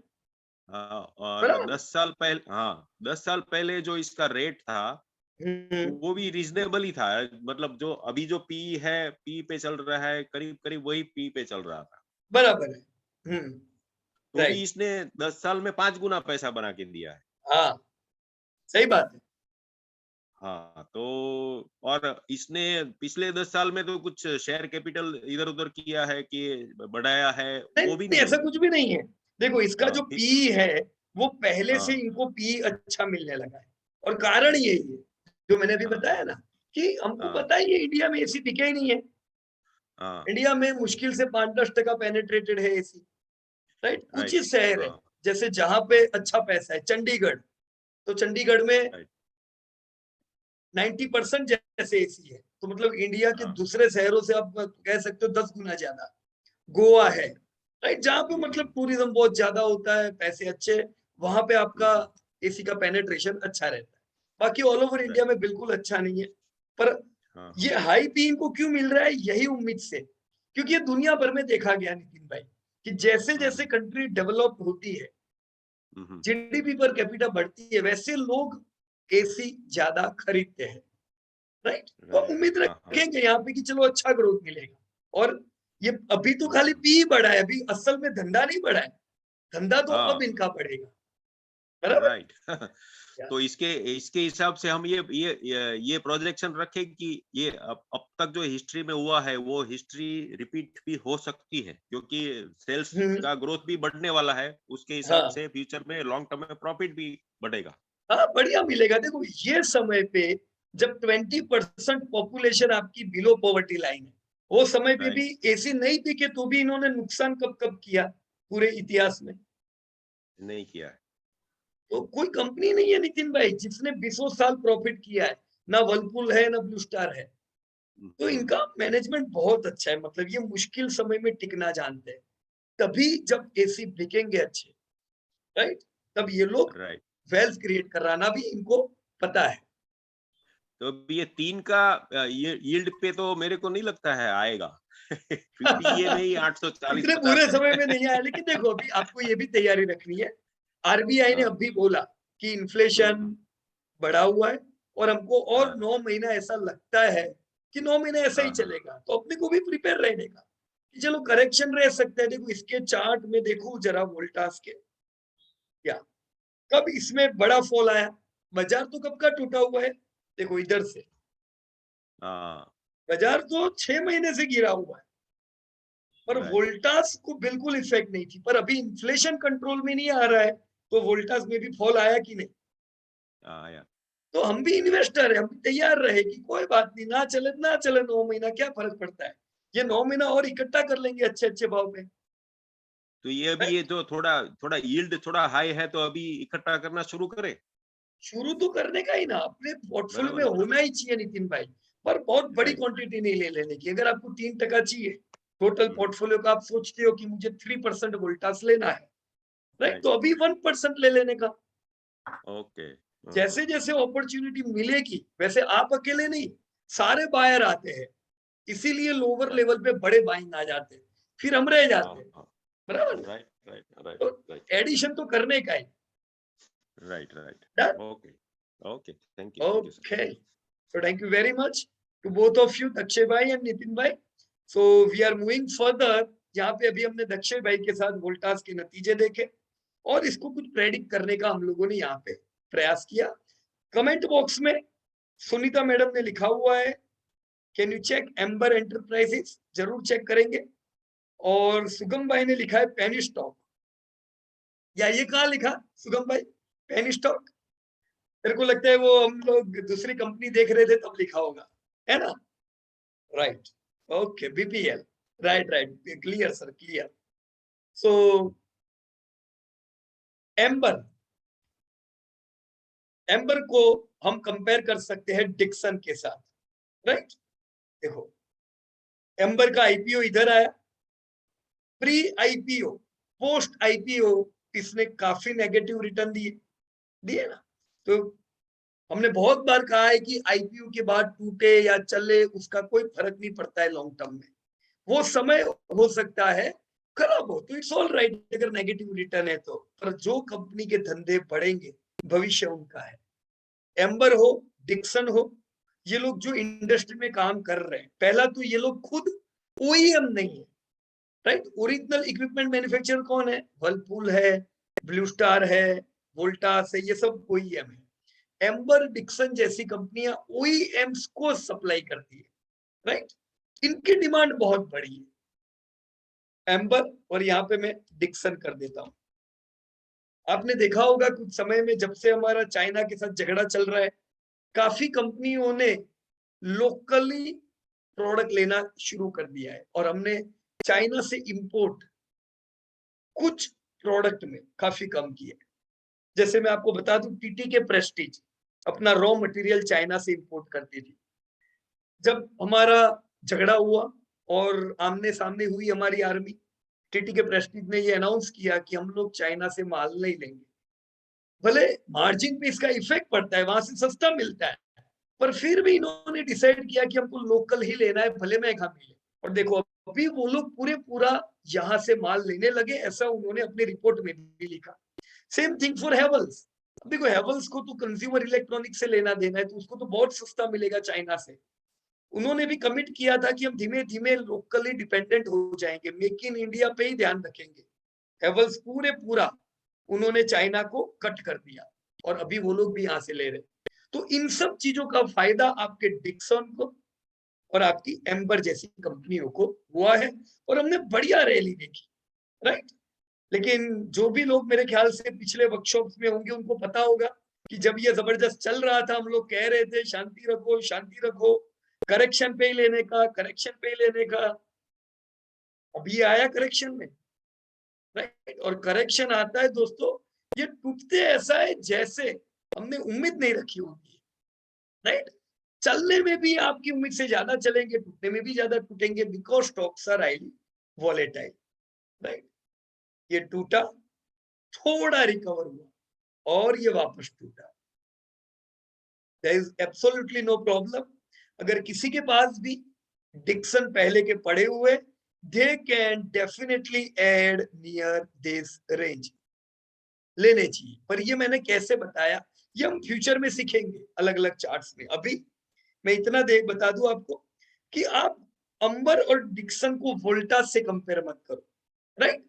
हाँ, और बराबर। 10 साल पहले जो इसका रेट था हम्म, वो भी रीजनेबल ही था। मतलब जो अभी जो पी है, पी पे चल रहा है, करीब करीब वही पी पे चल रहा था। बराबर है। तो भी राइट। इसने 10 साल में 5 गुना पैसा बना के दिया है। हाँ सही बात है। हाँ, तो और इसने पिछले 10 साल में तो कुछ शेयर कैपिटल इधर उधर किया है कि बढ़ाया है, नहीं वो भी नहीं, नहीं ऐसा है। कुछ भी नहीं है। देखो इसका हाँ, जो पी है वो पहले से हाँ, इनको पी अच्छा मिलने लगा है, और कारण यही है जो मैंने अभी बताया हाँ, ना, कि हमको हाँ, पता ही है इंडिया में एसी बिके ही नहीं है। हाँ, इंडिया में मुश्किल से 5-10% पेनेट्रेटेड है एसी। राइट, कुछ ही राइट, शहर है हाँ, जैसे जहां पे हाँ, अच्छा पैसा है, चंडीगढ़। तो चंडीगढ़ में राइट, 90% जैसे एसी है, तो मतलब इंडिया के हाँ, दूसरे शहरों से आप कह सकते हो 10 गुना ज्यादा। गोवा है, राइट, राइट, जहां पे मतलब हम्म, टूरिज्म बहुत ज्यादा होता है, पैसे अच्छे, वहां पे आपका हम्म, एसी का पेनेट्रेशन अच्छा रहता है। बाकी ऑल ओवर इंडिया राइट, में बिल्कुल अच्छा नहीं है। पर हाँ, हाँ, ये हाई पी इनको क्यों मिल रहा है, यही उम्मीद से, क्योंकि ये दुनिया भर में देखा गया नितिन भाई, कि जैसे जैसे हम्म, कंट्री डेवलप होती है, हम्म, जीडीपी पर कैपिटा बढ़ती है, वैसे लोग एसी ज्यादा खरीदते हैं। राइट, तो राइट, उम्मीद हाँ, हाँ, रखेंगे यहाँ पे कि चलो अच्छा ग्रोथ मिलेगा। और ये अभी तो खाली हम्म, पी बढ़ा है, अभी असल में धंधा नहीं बढ़ा है। धंधा तो अब हाँ, इनका बढ़ेगा। बराबर। राइट। क्या? तो इसके इसके हिसाब से हम ये प्रोजेक्शन रखें कि ये अब तक जो हिस्ट्री में हुआ है वो हिस्ट्री रिपीट भी हो सकती है, क्योंकि सेल्स हम्म, का ग्रोथ भी बढ़ने वाला है। उसके हिसाब हाँ से फ्यूचर में लॉन्ग टर्म में प्रॉफिट भी बढ़ेगा। हाँ, बढ़िया मिलेगा। देखो ये समय पे जब 20% पॉपुलेशन आपकी बिलो पॉवर्टी लाइन है, वो समय पे राइट, भी एसी नहीं बिके तो भी इन्होंने नुकसान कब कब किया पूरे इतिहास में। नहीं किया है। तो कोई कंपनी नहीं है नितिन भाई जिसने 20 साल प्रॉफिट किया है, ना वर्लपूल है ना ब्लू स्टार है। तो हम्म, इनका मैनेजमेंट बहुत अच्छा है, मतलब ये मुश्किल समय में टिकना जानते हैं। तभी जब एसी बिकेंगे अच्छे, राइट, तब ये लोग राइट। वेल्थ क्रिएट कराना भी इनको पता है। तो अभी ये 3 का ये यील्ड पे तो मेरे को नहीं लगता है आएगा। पीपीए में ही इतने 840-50 बुरे है। समय में नहीं आया, लेकिन देखो अभी आपको ये भी तैयारी रखनी है। आरबीआई ने हाँ, अभी बोला कि इन्फ्लेशन हम्म, बढ़ा हुआ है, और हमको और हाँ, 9 महीना ऐसा लगता है कि 9 महीने ऐसा ही हाँ, हाँ, चलेगा, तो अपने को भी प्रिपेयर रहने का कि चलो करेक्शन रह सकता है। देखो इसके चार्ट में देखो जरा वोल्टास के, क्या कब इसमें बड़ा फॉल आया, बाजार तो कब का टूटा हुआ है। देखो इधर से हाँ, बाजार तो 6 महीने से गिरा हुआ है, पर राइट, वोल्टास को बिल्कुल इफेक्ट नहीं थी। पर अभी इन्फ्लेशन कंट्रोल में नहीं आ रहा है, तो वोल्टास में भी फॉल आया कि नहीं। आया, तो हम भी इन्वेस्टर है, हम भी तैयार रहे कि कोई बात नहीं, ना चले 9 महीना, क्या फर्क पड़ता है, ये 9 महीना और इकट्ठा कर लेंगे अच्छे अच्छे भाव में। तो ये अभी राइट, ये जो थोड़ा थोड़ा यील्ड थोड़ा हाई है तो अभी इकट्ठा करना शुरू करे। शुरू तो करने का ही ना, अपने पोर्टफोलियो में बराबर, होना ही चाहिए नितिन भाई। पर बहुत बड़ी राइट, क्वांटिटी नहीं ले लेने की। अगर आपको 3% चाहिए टोटल हम्म, पोर्टफोलियो का, आप सोचते हो कि मुझे 3% वोल्टास लेना है, राइट, राइट, तो अभी 1% ले लेने का। ओके, जैसे जैसे अपॉर्चुनिटी मिलेगी, वैसे आप अकेले नहीं, सारे बायर आते हैं, इसीलिए लोअर राइट, लेवल पे बड़े बाइंग आ जाते हैं, फिर हम रह हाँ, जाते हैं। हाँ, बराबर ना? राइट, राइट, राइट, तो राइट, एडिशन तो करने का ही। Right, right, Done? Okay, okay, thank you sir. Okay. So thank you very much to both of you, Dakshay bhai and Nitin bhai. So we are moving further. यहाँ पे अभी हमने दक्षय भाई के साथ वोल्टास के नतीजे देखे, और इसको कुछ प्रेडिक्ट करने का हम लोगों ने यहाँ पे प्रयास किया। कमेंट बॉक्स में सुनीता मैडम ने लिखा हुआ है, can you check Amber Enterprises, जरूर चेक करेंगे। और सुगम भाई ने लिखा है पेनी स्टॉक, या ये कहाँ लिखा सुगम भाई, पेनी स्टॉक? मेरे को लगता है वो हम लोग दूसरी कंपनी देख रहे थे तब लिखा होगा, है ना? Right, okay, BPL, right right, clear sir, clear. So Amber, Amber को हम कंपेयर कर सकते हैं डिक्सन के साथ, राइट? देखो, एम्बर का आईपीओ इधर आया, प्री आईपीओ, पोस्ट आईपीओ इसने काफी नेगेटिव रिटर्न दिए, दिए ना। तो हमने बहुत बार कहा है कि आईपीओ के बाद टूटे या चले उसका कोई फर्क नहीं पड़ता है लॉन्ग टर्म में, वो समय हो सकता है खराब हो, तो इट्स ऑल राइट अगर नेगेटिव रिटर्न है तो, पर जो कंपनी के धंधे बढ़ेंगे भविष्य उनका है। एम्बर हो, डिक्सन हो, ये लोग जो इंडस्ट्री में काम कर रहे हैं, पहला तो ये लोग खुद ओईएम नहीं है, राइट? ओरिजिनल इक्विपमेंट मैन्युफैक्चरर कौन है? वर्लपूल है, ब्लू स्टार है, वोल्टास है, ये सब ओईएम है। एम्बर डिक्सन जैसी कंपनियां ओईएम्स को सप्लाई करती है, राइट? इनकी डिमांड बहुत बड़ी है, एम्बर, और यहाँ पे मैं डिक्सन कर देता हूं। आपने देखा होगा कुछ समय में जब से हमारा चाइना के साथ झगड़ा चल रहा है, काफी कंपनियों ने लोकली प्रोडक्ट लेना शुरू कर दिया है, और हमने चाइना से इंपोर्ट कुछ प्रोडक्ट में काफी कम किया है। जैसे मैं आपको बता दूं, टीटी के प्रेस्टीज अपना रॉ मटेरियल चाइना से इंपोर्ट करती थी। जब हमारा झगड़ा हुआ और आमने सामने हुई हमारी आर्मी, टीटी के प्रेस्टीज ने ये अनाउंस किया कि हम लोग चाइना से माल नहीं लेंगे। भले मार्जिन पे इसका इफेक्ट पड़ता है, वहां से सस्ता मिलता है, पर फिर भी इन्होंने डिसाइड किया कि हमको लोकल ही लेना है, भले महंगा मिले। और देखो अभी वो लोग पूरा यहाँ से माल लेने लगे, ऐसा उन्होंने अपनी रिपोर्ट में भी लिखा। Same thing for Havells. देखो हेवल्स को तो कंज्यूमर इलेक्ट्रॉनिक से लेना देना है, तो उसको तो बहुत सस्ता मिलेगा चाइना से। उन्होंने भी कमिट किया था कि हम धीमे धीमे लोकली डिपेंडेंट हो जाएंगे, मेक इन इंडिया पे ही ध्यान रखेंगे। हेवल्स पूरा उन्होंने चाइना को कट कर दिया, और अभी वो लोग भी यहाँ से ले रहे। तो इन सब चीजों का फायदा आपके डिक्सन को और आपकी एम्बर जैसी कंपनियों को हुआ है, और हमने बढ़िया रैली देखी, राइट? लेकिन जो भी लोग मेरे ख्याल से पिछले वर्कशॉप्स में होंगे उनको पता होगा कि जब ये जबरदस्त चल रहा था, हम लोग कह रहे थे शांति रखो, शांति रखो, करेक्शन पे ही लेने का, करेक्शन पे ही लेने का। अभी आया करेक्शन में, राइट? और करेक्शन आता है दोस्तों, ये टूटते ऐसा है जैसे हमने उम्मीद नहीं रखी होगी, राइट? चलने में भी आपकी उम्मीद से ज्यादा चलेंगे, टूटने में भी ज्यादा टूटेंगे, because stocks are highly volatile, right? ये टूटा, थोड़ा रिकवर हुआ और ये वापस टूटा। There is absolutely no problem. अगर किसी के पास भी डिक्सन पहले के पड़े हुए, they can definitely add near this range, लेने चाहिए। पर ये मैंने कैसे बताया, ये हम फ्यूचर में सीखेंगे अलग अलग चार्ट्स में। अभी मैं इतना देख बता दूं आपको कि आप अंबर और डिक्सन को वोल्टास से कंपेयर मत करो, राइट?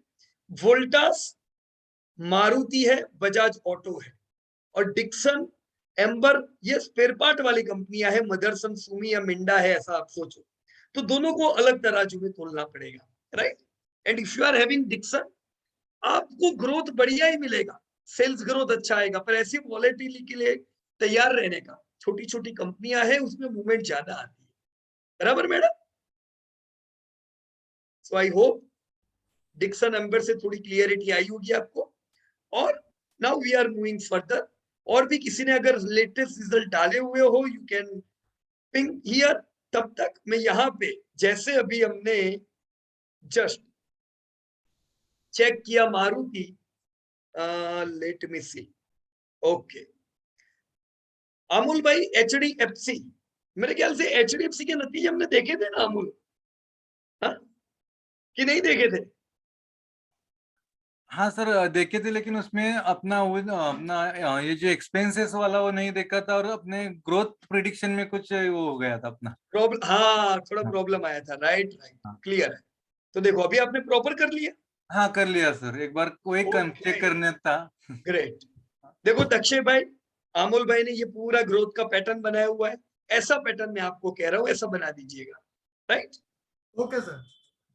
वोल्टास मारुति है, बजाज ऑटो है, और डिक्सन एम्बर ये स्पेयर पार्ट वाली कंपनियां है, मदरसन, सुमी या मिंडा है, ऐसा आप सोचो। तो दोनों को अलग तराजू में तोलना पड़ेगा, right? And if you are having Dixon, आपको ग्रोथ बढ़िया ही मिलेगा, सेल्स ग्रोथ अच्छा आएगा, पर ऐसी वॉलेटिलिटी के लिए तैयार रहने का। छोटी छोटी कंपनियां हैं, उसमें मूवमेंट ज्यादा आती है, बराबर madam? So I hope Dixon Amber से थोड़ी क्लियरिटी आई होगी आपको। और now we are moving further. और भी किसी ने अगर लेटेस्ट रिजल्ट डाले हुए हो, यू कैन पिंग हियर। तब तक मैं यहाँ पे, जैसे अभी हमने जस्ट चेक किया मारुति, लेट मी सी, ओके, अमूल भाई एचडीएफसी, मेरे ख्याल से एचडीएफसी के नतीजे हमने देखे थे ना अमूल, हाँ कि नहीं देखे थे? हाँ सर देखे थे, लेकिन उसमें अपना ये जो एक्सपेंसेस वाला वो नहीं देखा था, और अपने ग्रोथ प्रिडिक्शन में कुछ वो हो गया था अपना प्रॉब्लम, हाँ थोड़ा हाँ, प्रॉब्लम आया था, राइट राइट, हाँ, क्लियर है। तो देखो अभी आपने प्रॉपर कर लिया, हाँ कर लिया सर, एक बार वो एक चेक करने था। ग्रेट। देखो दक्षय भाई, अमोल भाई ने ये पूरा ग्रोथ का पैटर्न बनाया हुआ है, ऐसा पैटर्न मैं आपको कह रहा हूँ, ऐसा बना दीजिएगा, राइट? Okay sir.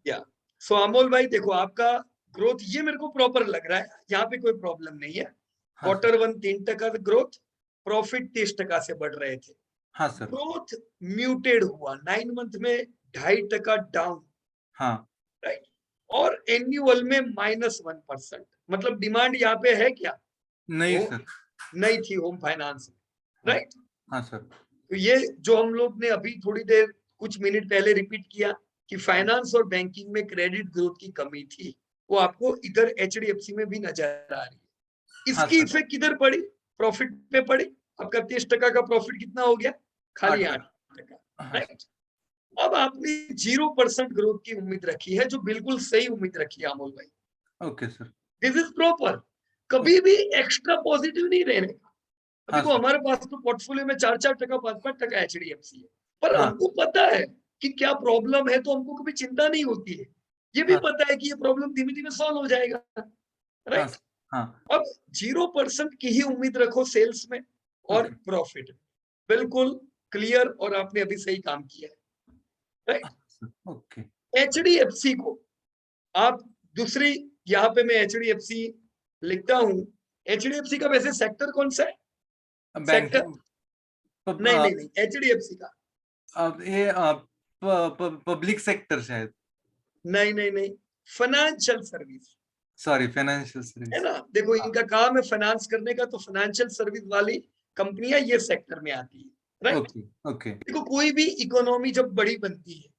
या सो अमोल भाई देखो आपका ग्रोथ ये मेरे को प्रॉपर लग रहा है, यहाँ पे कोई प्रॉब्लम नहीं है। हाँ क्वार्टर 1 3% ग्रोथ, प्रॉफिट 30% से बढ़ रहे थे। हाँ सर। ग्रोथ म्यूटेड हुआ 9 मंथ में 2.5% डाउन, हाँ राइट? और एन्युअल में -1%, मतलब डिमांड यहाँ पे है क्या? नहीं वो सर। नहीं थी होम फाइनेंस में, राइट? हाँ सर। तो ये जो हम लोग ने अभी थोड़ी देर कुछ मिनट पहले रिपीट किया कि फाइनेंस और बैंकिंग में क्रेडिट ग्रोथ की कमी थी, वो आपको इधर एचडीएफसी में भी नजर आ रही है। हाँ इसकी सर। इफेक्ट किधर पड़ी? प्रॉफिट पे पड़ी। आपका 30% का प्रॉफिट कितना हो गया? खाली 8%, हाँ राइट? अब आपने 0% ग्रोथ की उम्मीद रखी है, जो बिल्कुल सही उम्मीद रखी है अमोल भाई। Okay sir. This is proper. कभी भी एक्स्ट्रा पॉजिटिव नहीं रहने का। हाँ देखो सर। हमारे पास तो पोर्टफोलियो में 4% 5% एचडीएफसी है, पर हाँ हमको पता है कि क्या प्रॉब्लम है, तो हमको कभी चिंता नहीं होती है। ये भी हाँ पता है कि ये प्रॉब्लम धीमे धीमे सॉल्व हो जाएगा, हाँ राइट? सर। हाँ अब 0% की ही उम्मीद रखो सेल्स में और ओके। प्रॉफिट, बिल्कुल क्लियर, और आपने अभी सही काम किया है, राइट? ओके। एचडीएफसी को आप दूसरी, यहाँ पे मैं एचडीएफसी लिखता हूं। एचडीएफसी का वैसे सेक्टर कौन सा है? बैंक। सेक्टर नहीं नहीं नहीं, एचडीएफसी का अब ये पब्लिक सेक्टर शायद। नहीं नहीं नहीं, फाइनेंशियल सर्विस, सॉरी, फाइनेंशियल है सर्विस। ना? देखो इनका काम है फाइनेंस करने का, तो फाइनेंशियल सर्विस वाली कंपनियां ये सेक्टर में आती है, राइट? Okay okay. देखो कोई भी इकोनॉमी जब बड़ी बनती है,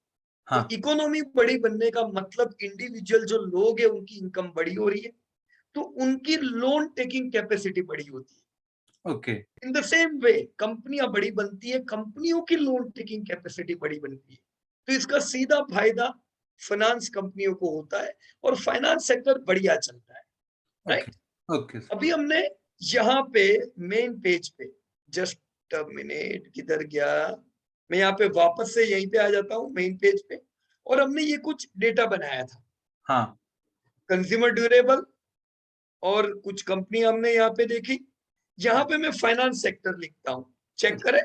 हाँ तो इकोनॉमी बड़ी बनने का मतलब इंडिविजुअल जो लोग है उनकी इनकम बड़ी हो रही है, तो उनकी लोन टेकिंग कैपेसिटी बड़ी होती है। Okay. In the same way कंपनियां बड़ी बनती है, कंपनियों की लोन टेकिंग कैपेसिटी बड़ी बनती है, तो इसका सीधा फायदा फाइनेंस कंपनियों को होता है, और फाइनेंस सेक्टर बढ़िया चलता है, ओके राइट? ओके अभी हमने यहाँ पे मेन पेज पे, जस्ट अ मिनट, किधर गया? मैं यहाँ पे वापस से यहीं पे आ जाता हूँ मेन पेज पे, और हमने ये कुछ डेटा बनाया था, हाँ कंज्यूमर ड्यूरेबल, और कुछ कंपनी हमने यहाँ पे देखी। यहाँ पे मैं फाइनेंस सेक्टर लिखता हूँ, चेक करें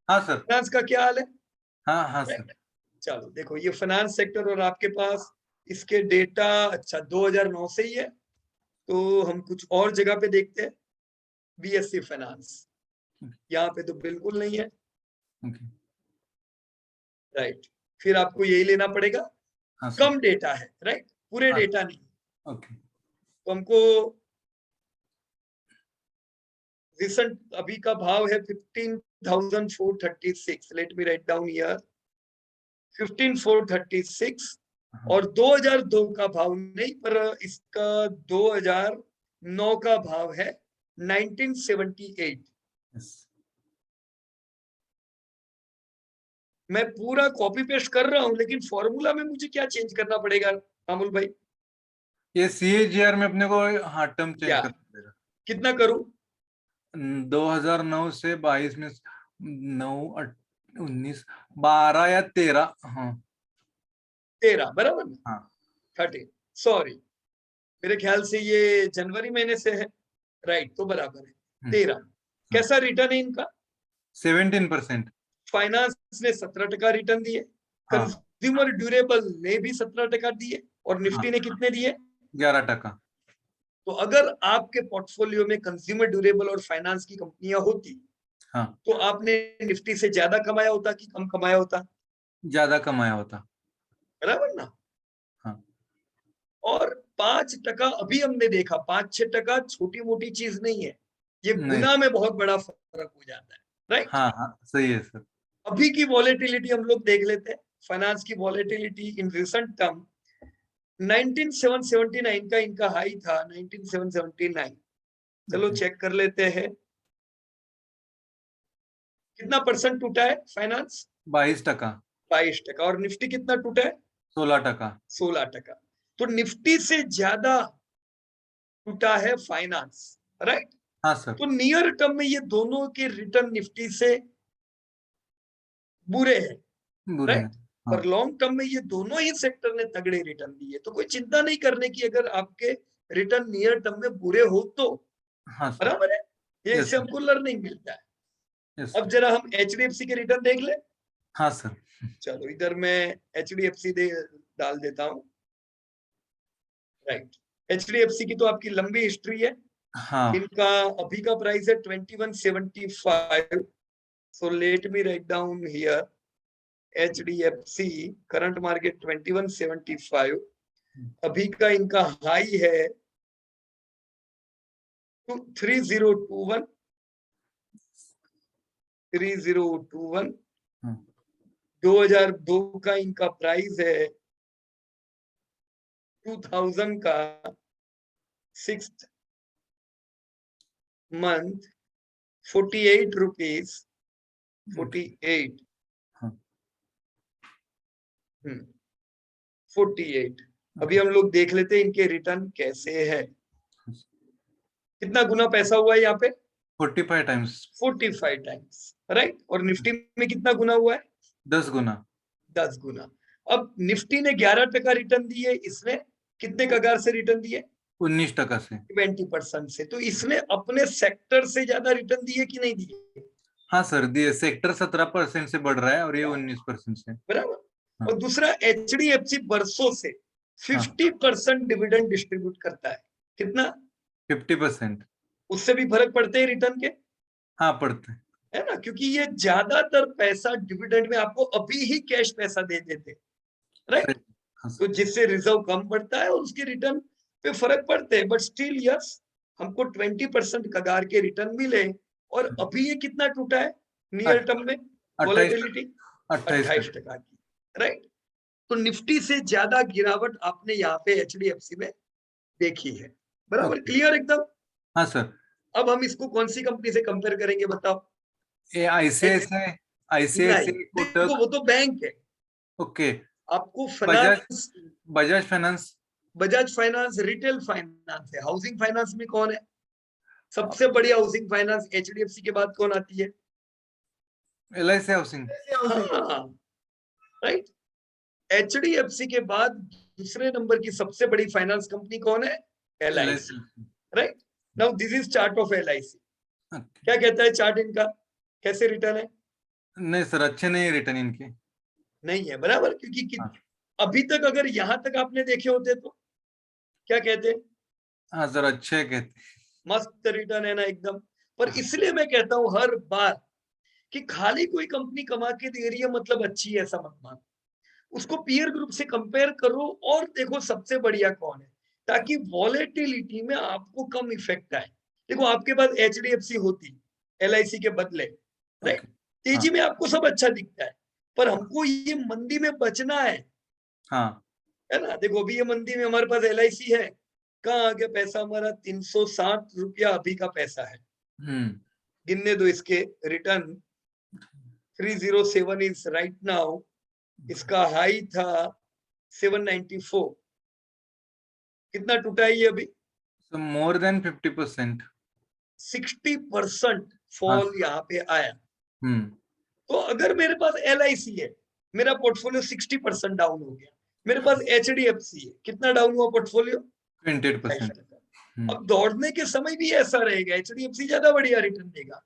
हाँ सर। फाइनेंस का क्या हाल है, हाँ हाँ सर। राइट? चलो देखो ये फाइनेंस सेक्टर, और आपके पास इसके डेटा अच्छा 2009 से ही है, तो हम कुछ और जगह पे देखते हैं। बीएससी फाइनेंस यहाँ पे तो बिल्कुल नहीं है, ओके। राइट? फिर आपको यही लेना पड़ेगा, हाँ सर। कम डेटा है, राइट? पूरे हाँ डेटा नहीं। ओके। तो हमको रिसेंट अभी का भाव है 15,436, late me write down here, 15,436, हाँ और 2002 का भाव नहीं, पर इसका 2009 का भाव है 1978। यस। मैं पूरा कॉपी पेस्ट कर रहा हूं, लेकिन फॉर्मूला में मुझे क्या चेंज करना पड़ेगा अमोल भाई? ये CAGR में अपने को हाँ टर्म चेंज क्या करना पड़ेगा। कितना करूं? 2009 से 22 में 9 19 12 या 13। हाँ 13 बराबर ना? हाँ 13, सॉरी, मेरे ख्याल से ये जनवरी महीने से है, राइट? तो बराबर है 13। कैसा रिटर्न है इनका? 17%। फाइनेंस ने 17% रिटर्न दिए, हाँ कंज्यूमर ड्यूरेबल ने भी 17% दिए, और निफ्टी हाँ ने कितने दिए? 11%। तो अगर आपके पोर्टफोलियो में कंज्यूमर ड्यूरेबल और फाइनेंस की कंपनियां होती, हाँ तो आपने निफ्टी से ज्यादा कमाया होता कि कम कमाया होता? ज्यादा कमाया होता। बराबर ना? हाँ और 5% अभी हमने देखा, 5-6% छोटी मोटी चीज नहीं है, ये नहीं। गुना में बहुत बड़ा फर्क हो जाता है, राइट? हाँ हाँ सही है सर। अभी की वॉलेटिलिटी हम लोग देख लेते हैं, फाइनेंस की वॉलेटिलिटी इन रिसेंट टर्म। 1979 का इनका हाई था, 1979। चलो ओके। चेक कर लेते हैं कितना परसेंट टूटा है फाइनेंस? 22%। 22%। और निफ्टी कितना टूटा है? 16%। 16%। तो निफ्टी से ज्यादा टूटा है फाइनेंस, राइट? हाँ सर। तो नियर टर्म में ये दोनों के रिटर्न निफ्टी से बुरे हैं, बुरे राइट? हैं। हाँ पर लॉन्ग टर्म में ये दोनों ही सेक्टर ने तगड़े रिटर्न दिए, तो कोई चिंता नहीं करने की अगर आपके रिटर्न नियर टर्म में बुरे हो तो, हाँ सर। बराबर है? ये Yes, इससे sir. हमको लर्निंग मिलता है। यस अब जरा हम HDFC के रिटर्न देख ले। हाँ सर चलो इधर मैं HDFC डाल देता हूँ। राइट, HDFC की तो आपकी लंबी हिस्ट्री है। हाँ इनका अभी का प्राइस है 2175। So let me write down here HDFC current market 2175। अभी का इनका हाई है 3021 3021। हाँ 2002 का इनका प्राइस है 2000 का 6th मंथ 48 रुपीज 48 हाँ 48। अभी हम लोग देख लेते हैं इनके रिटर्न कैसे है। कितना गुना पैसा हुआ है यहाँ पे? 45 टाइम्स 45 टाइम्स। राइट, और निफ्टी में कितना गुना हुआ है? 10 गुना 10 गुना। अब निफ्टी ने 11% रिटर्न दिए, इसने कितने कगार से रिटर्न दिए? 19% से 20% से। तो इसने अपने सेक्टर से ज्यादा रिटर्न दिए कि नहीं दिए? हाँ सर दिए सेक्टर 17% से बढ़ रहा है और ये 19% से बराबर। हाँ। और दूसरा HDFC बरसों से 50% डिविडेंड डिस्ट्रीब्यूट करता है। कितना? 50% उससे भी फर्क पड़ते हैं रिटर्न के, हाँ पड़ते हैं है ना, क्योंकि ये ज्यादातर पैसा डिविडेंड में आपको अभी ही कैश पैसा दे देते, राइट। हाँ तो सर जिससे रिजर्व कम बढ़ता है और उसके रिटर्न पे फर्क पड़ते हैं, बट स्टिल यस हमको 20% कगार के रिटर्न मिले। और अभी ये कितना टूटा है नियर टर्म में 28 वॉलेटिलिटी? 28 28% की, राइट। तो निफ्टी से ज्यादा गिरावट आपने यहाँ पे HDFC में देखी है, बराबर। Okay. क्लियर एकदम? हाँ सर अब हम इसको कौन सी कंपनी से कंपेयर करेंगे बताओ? ये ICICI नहीं, देखो कोटक वो तो बैंक है। ओके आपको Bajaj finance, Bajaj finance Bajaj finance retail finance है। हाउसिंग फाइनेंस में कौन है सबसे बड़ी? हाउसिंग फाइनेंस HDFC के बाद कौन आती है? LIC हाउसिंग हाँ, राइट। HDFC के बाद दूसरे नंबर की सबसे बड़ी फाइनेंस कंपनी कौन है? LIC, right. Now this is chart of LIC। क्या कहता है चार्ट इनका? कैसे रिटर्न है? नहीं सर अच्छे नहीं रिटर्न इनके नहीं है, बराबर। क्योंकि हाँ। अभी तक अगर यहां तक आपने देखे होते तो क्या कहते? हाँ सर अच्छे कहते मस्त रिटर्न है ना एकदम। पर इसलिए मैं कहता हूं हर बार कि खाली कोई कंपनी कमा के दे रही है मतलब अच्छी है, ऐसा मत मानो। उसको पीयर ग्रुप से कंपेयर करो और देखो सबसे बढ़िया कौन है, ताकि वॉलेटिलिटी में आपको कम इफेक्ट आए। देखो आपके पास HDFC होती LIC के बदले, राइट, तेजी में आपको सब अच्छा दिखता है, पर हमको ये मंदी में बचना हाँ है ना। देखो अभी ये मंदी में हमारे पास LIC है, कहाँ आ गया पैसा हमारा? 360 रुपया अभी का पैसा है। गिनने दो इसके रिटर्न। 307 is right now. इसका हाई था 794। कितना टूटा है ये अभी? so more than 50% 60% हाँ फॉल यहाँ पे आया। हम्म तो अगर मेरे पास LIC है, मेरा पोर्टफोलियो 60% डाउन हो गया। मेरे पास HDFC है, कितना डाउन हुआ पोर्टफोलियो? 28% अब दौड़ने के समय भी ऐसा रहेगा, HDFC ज्यादा बढ़िया रिटर्न देगा,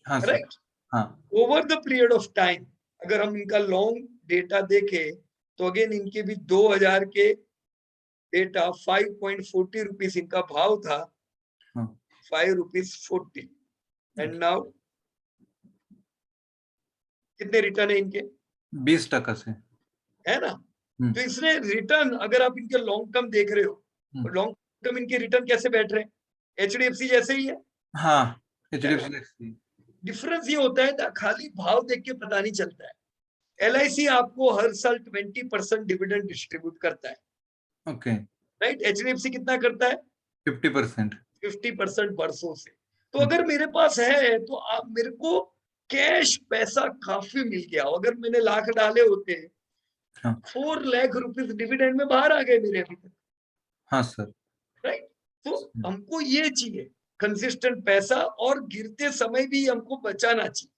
हाँ सर राइट। हाँ over the period of time अगर हम इनका लॉन्ग डेटा देखें तो अगेन इनके भी 2000 के डेटा 5.40 रुपीज इनका भाव था, हाँ 5 रुपीज 40। एंड नाउ कितने रिटर्न है इनके? 20% से है ना। तो इसने रिटर्न अगर आप इनके लॉन्ग टर्म देख रहे हो, तो लॉन्ग टर्म इनके रिटर्न कैसे बैठ रहे हैं? HDFC जैसे ही है। हाँ HDFC डिफरेंस ये होता है खाली भाव देख के पता नहीं चलता है। LIC आपको हर साल 20% डिविडेंड डिस्ट्रीब्यूट करता है, ओके राइट। HDFC कितना करता है? 50% 50% बरसों से। तो अगर मेरे पास है तो आप मेरे को कैश पैसा काफी मिल गया। अगर मैंने लाख डाले होते, हाँ 4 लाख रुपीज डिविडेंड में बाहर आ गए मेरे अभी तक, हाँ सर राइट। तो हमको ये चाहिए कंसिस्टेंट पैसा, और गिरते समय भी हमको बचाना चाहिए,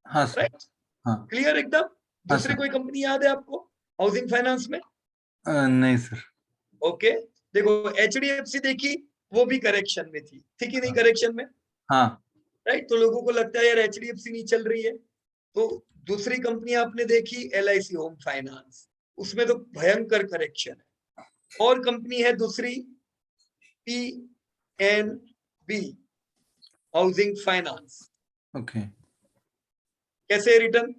हाँ सर राइट। हाँ क्लियर एकदम? हाँ दूसरी सर कोई कंपनी याद है आपको हाउसिंग फाइनेंस में? नहीं सर ओके, देखो HDFC देखी, वो भी करेक्शन में थी कि नहीं? करेक्शन में हाँ राइट। तो लोगों को लगता है यार HDFC नहीं चल रही है, तो दूसरी कंपनी आपने देखी LIC होम फाइनेंस, उसमें तो भयंकर करेक्शन है। और कंपनी है दूसरी PNB हाउसिंग फाइनेंस, ओके। कैसे रिटर्न?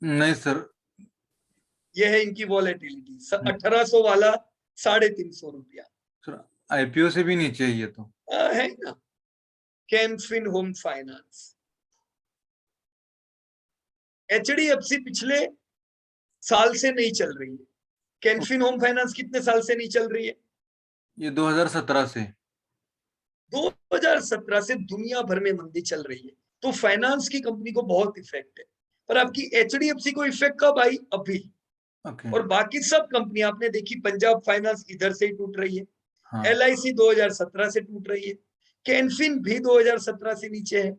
नहीं सर, ये है इनकी वॉलेटिलिटी, 1800 वाला 350 रुपया सर IPO से भी नीचे है ये तो। है ना। कैनफिन होम फाइनेंस, HDFC पिछले साल से नहीं चल रही है। कैनफिन होम फाइनेंस कितने साल से नहीं चल रही है? ये 2017 से। 2017 से दुनिया भर में मंदी चल रही है, तो फाइनेंस की कंपनी को बहुत इफेक्ट है। पर आपकी HDFC को इफेक्ट कब आई? अभी। ओके। और बाकी सब कंपनी आपने देखी, पंजाब फाइनेंस इधर से ही टूट रही है, हाँ LIC 2017 से टूट रही है, कैनफिन भी 2017 से नीचे है।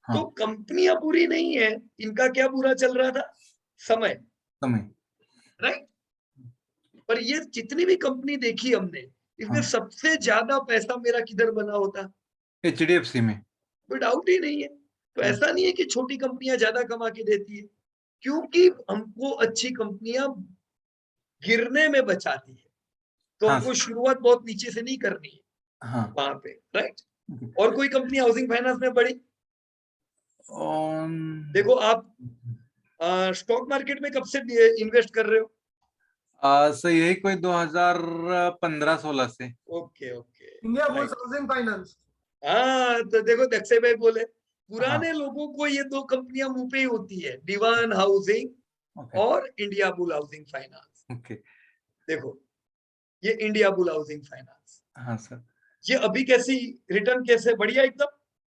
हाँ। तो कंपनियां बुरी नहीं है, इनका क्या बुरा चल रहा था? समय, समय। राइट। पर ये जितनी भी कंपनी देखी हमने, इसमें हाँ। सबसे ज्यादा पैसा मेरा किधर बना होता? HDFC में। कोई डाउट ही नहीं है। तो ऐसा नहीं है कि छोटी कंपनियां ज्यादा कमा के देती है, क्योंकि हमको अच्छी कंपनियां गिरने में बचाती है, तो हाँ हमको शुरुआत बहुत नीचे से नहीं करनी है हाँ। वहां पे, राइट। और कोई कंपनी हाउसिंग फाइनेंस में बड़ी? देखो आप स्टॉक मार्केट में कब से इन्वेस्ट कर रहे हो? सर यही कोई 2015-16 से। Okay okay, India bulls right. Housing finance. हाँ, तो देखो दक्षय भाई बोले, पुराने हाँ। लोगों को ये दो कंपनियां मुंह पे ही होती है, दीवान हाउसिंग ओके और India bull housing finance. Okay. देखो ये इंडिया बुल हाउसिंग फाइनेंस, हाँ सर। ये अभी कैसी रिटर्न, कैसे बढ़िया एकदम।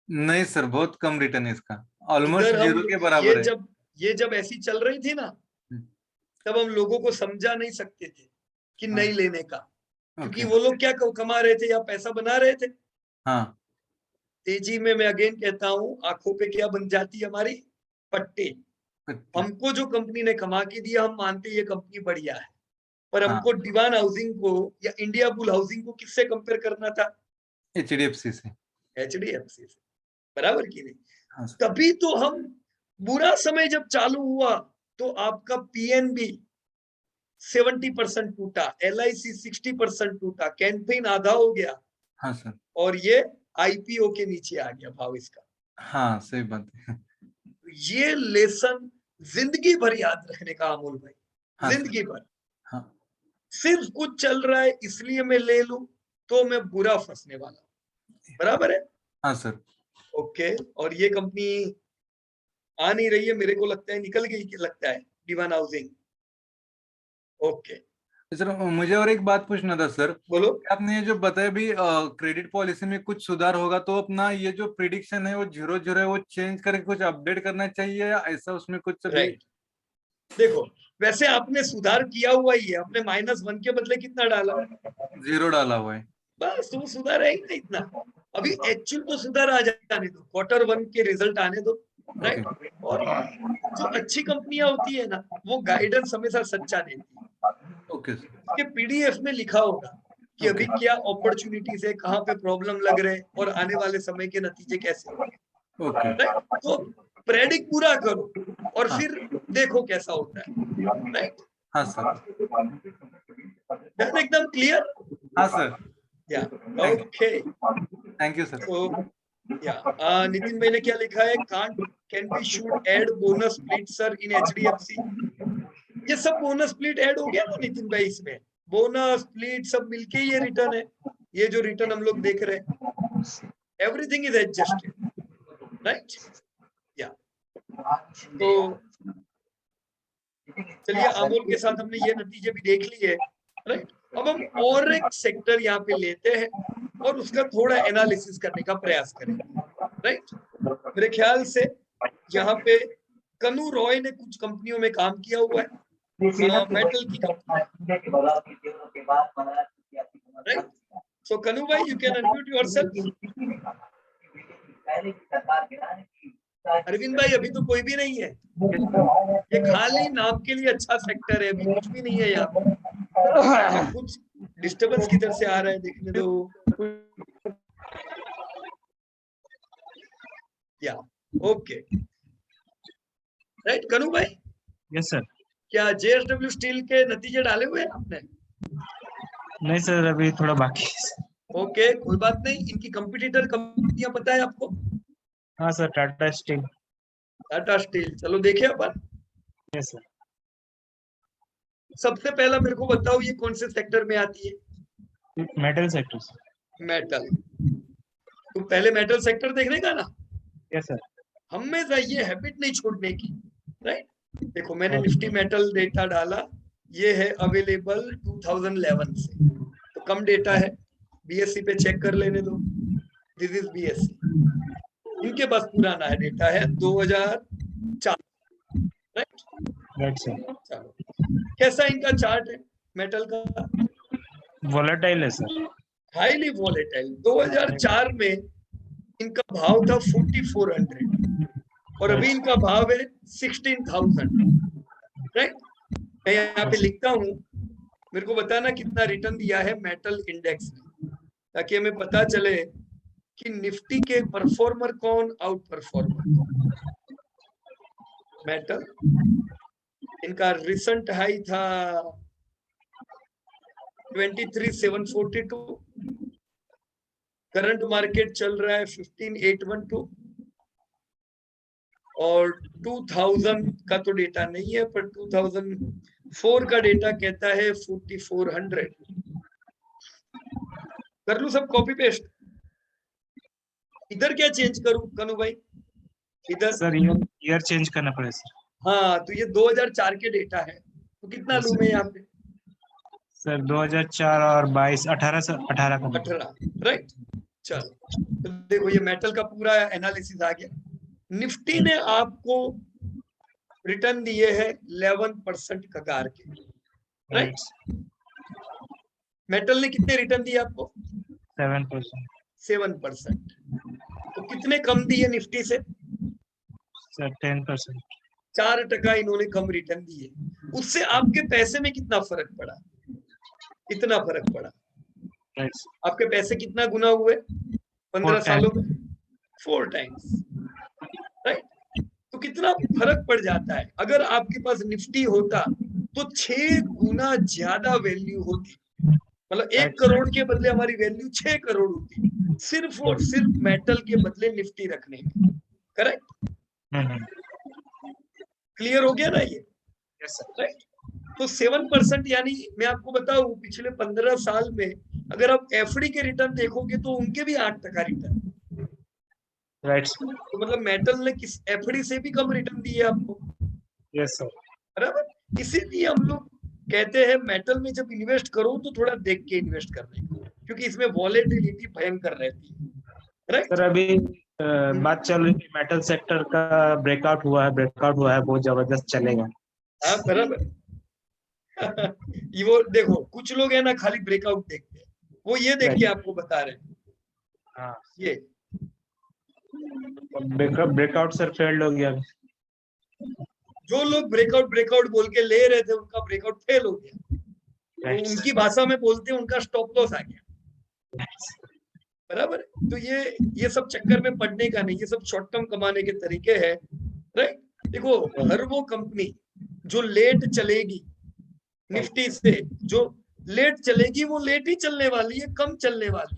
नहीं सर, बहुत कम रिटर्न है इसका, ऑलमोस्ट इधर हम जीरो के बराबर है। ये जब ऐसी चल रही थी ना, तब हम लोगों को समझा नहीं सकते थे कि हाँ। नहीं लेने का, क्योंकि ओके। वो लोग क्या कमा रहे थे या पैसा बना रहे थे। हाँ। तेजी में मैं अगेन कहता हूं, आंखों पे क्या बन जाती है हमारी? पट्टी। हमको जो कंपनी ने कमा के दिया, हम मानते ये कंपनी बढ़िया है, पर हाँ। हमको दीवान हाउसिंग को या इंडिया बुल हाउसिंग को किससे कंपेयर करना था? HDFC से। HDFC से, बराबर की नहीं? हाँ सर। तभी तो हम, बुरा समय जब चालू हुआ तो आपका PNB 70% टूटा, LIC 60% टूटा, कैनफिन आधा हो गया, हाँ सर। और ये IPO के नीचे आ गया भाव इसका। हाँ सही बात है। ये लेसन जिंदगी भर याद रखने का अमोल भाई, हाँ सर। जिंदगी भर। हाँ। सिर्फ कुछ चल रहा है इसलिए मैं ले लूं तो मैं बुरा फंसने वाला हूं, बराबर है? हाँ सर। ओके। और ये कंपनी आ नहीं रही है, मेरे को लगता है निकल गई, लगता है, दीवान हाउसिंग। ओके, सर मुझे और एक बात पूछना था सर। बोलो। आपने ये जो बताया भी क्रेडिट पॉलिसी में कुछ सुधार होगा, तो अपना ये जो प्रिडिक्शन है वो 0-0 है, वो चेंज करके कुछ अपडेट करना चाहिए या ऐसा उसमें कुछ भी? राइट। देखो वैसे आपने सुधार किया हुआ ही है, आपने -1 के बदले कितना डाला? 0 डाला हुआ है। बस वो सुधार है ही ना इतना। अभी एक्चुअल तो सुधार आ जाने दो, Q1 के रिजल्ट आने दो, राइट। और जो अच्छी कंपनियां होती है ना, वो गाइडेंस हमेशा सच्चा देती है। Okay sir. के PDF में लिखा होगा कि अभी ओके। क्या अपॉर्चुनिटीज है, कहाँ पे प्रॉब्लम लग रहे हैं, और आने वाले समय के नतीजे कैसे होंगे, ओके। राइट। तो प्रेडिक्ट पूरा करो और हाँ। फिर देखो कैसा होता है, राइट। हाँ सर। डन, एकदम क्लियर? हाँ सर। या ओके। Thank you sir. तो या नितिन भाई ने क्या लिखा है, can be should add bonus split sir in HDFC। ये सब बोनस स्प्लिट ऐड हो गया ना नितिन भाई, इसमें बोनस स्प्लिट सब मिलके ये रिटर्न है। ये जो रिटर्न हम लोग देख रहे हैं, एवरीथिंग इज एडजस्टेड, राइट। या तो चलिए, अमोल के साथ हमने ये नतीजे भी देख लिए, राइट। अब हम और एक सेक्टर यहाँ पे लेते हैं और उसका थोड़ा एनालिसिस करने का प्रयास करेंगे, राइट। मेरे ख्याल से यहाँ पे कनु रॉय ने कुछ कंपनियों में काम किया हुआ है, मेटल की कंपनी, राइट। सो कनु भाई, you can unmute yourself. Arvind भाई अभी तो कोई भी नहीं है, ये खाली नाम के लिए अच्छा सेक्टर है, अभी कुछ भी नहीं है यहाँ पे। कुछ डिस्टर्बेंस किधर से आ रहा है, देखने दो। या ओके राइट कनू भाई। Yes sir. क्या जेएसडब्ल्यू स्टील के नतीजे डाले हुए हैं आपने? नहीं सर, अभी थोड़ा बाकी है। ओके कोई बात नहीं। इनकी कंपटीटर कंपनियां पता है आपको? हाँ sir, Tata steel. Tata steel, चलो देखे अपन। Yes sir. सबसे पहला मेरे को बताओ ये कौन से सेक्टर में आती है? Metal sector sir. मेटल। तो पहले मेटल सेक्टर देखने का ना। Yes sir. हमेशा ये हैबिट नहीं छोड़ने की, राइट। देखो मैंने Okay. निफ्टी मेटल डेटा डाला, ये है अवेलेबल 2011 से, तो कम डेटा है। बीएससी पे चेक कर लेने दो, दिस इज बीएससी। इनके पास पुराना है डेटा है 2004, राइट। Right sir. चलो कैसा इनका चार्ट है मेटल का? वोलेटाइल है सर। Highly volatile. 2004 में इनका भाव था 4400 और अभी इनका भाव है 16,000, राइट। मैं यहाँ पे लिखता हूँ, मेरे को बताना कितना रिटर्न दिया है मेटल इंडेक्स ने, ताकि हमें पता चले कि निफ्टी के परफॉर्मर कौन, आउट परफॉर्मर कौन। मेटल इनका रिसेंट हाई था 23,742, करंट मार्केट चल रहा है 15,812 और 2000 का तो डेटा नहीं है, पर 2004 का डेटा कहता है 4400। कर लूं सब कॉपी पेस्ट? इधर क्या चेंज करूं कनू भाई? इधर सर ईयर चेंज करना पड़ेगा सर। हाँ, तो ये 2004 के डेटा है, तो कितना लूं मैं यहाँ पे? सर 2004 और 22, 18 का 18, राइट। चलो तो देखो ये मेटल का पूरा एनालिसिस आ गया। निफ्टी ने आपको रिटर्न दिए हैं 11% कगार के, राइट। मेटल ने कितने रिटर्न दिए आपको? 7%। 7%। तो कितने कम दिए निफ्टी से? सर 10%। 4% इन्होंने कम रिटर्न दिए। उससे आपके पैसे में कितना फर्क पड़ा? कितना फर्क पड़ा? राइट। आपके पैसे कितना गुना हुए 15 सालों में? 4 टाइम्स, राइट। तो कितना फर्क पड़ जाता है। अगर आपके पास निफ्टी होता तो 6 गुना ज्यादा वैल्यू होती, मतलब 1 करोड़ के बदले हमारी वैल्यू 6 करोड़ होती, सिर्फ और सिर्फ मेटल के बदले निफ्टी रखने में। करेक्ट? क्लियर हो गया ना ये? Yes sir. राइट। तो 7% यानी मैं आपको बताऊं पिछले 15 साल में अगर आप एफडी के रिटर्न देखोगे तो उनके भी 8% रिटर्न, राइट। तो मतलब मेटल ने किस एफडी से भी कम रिटर्न दिए आपको। Yes sir. बराबर। इसीलिए हम लोग कहते हैं मेटल में जब इन्वेस्ट करो तो थोड़ा देख के इन्वेस्ट करने का, क्योंकि इसमें वॉलेटिलिटी भयंकर रहती है, राइट। सर अभी बात चल रही थी मेटल सेक्टर का, ब्रेकआउट हुआ है बहुत जबरदस्त चलेगा। हाँ बराबर। ये वो देखो कुछ लोग है ना खाली ब्रेकआउट देखते हैं, वो ये देख के आपको बता रहे हैं। हाँ। ये ब्रेकआउट सर फेल्ड हो गया। जो लोग ब्रेकआउट बोल के ले रहे थे उनका ब्रेकआउट फेल हो गया, तो उनकी भाषा में बोलते हैं उनका स्टॉप लॉस आ गया। बराबर। तो ये सब चक्कर में पड़ने का नहीं, ये सब शॉर्ट टर्म कमाने के तरीके हैं, राइट। देखो हर वो कंपनी जो लेट चलेगी निफ्टी से, जो लेट चलेगी वो लेट ही चलने वाली है, कम चलने वाली,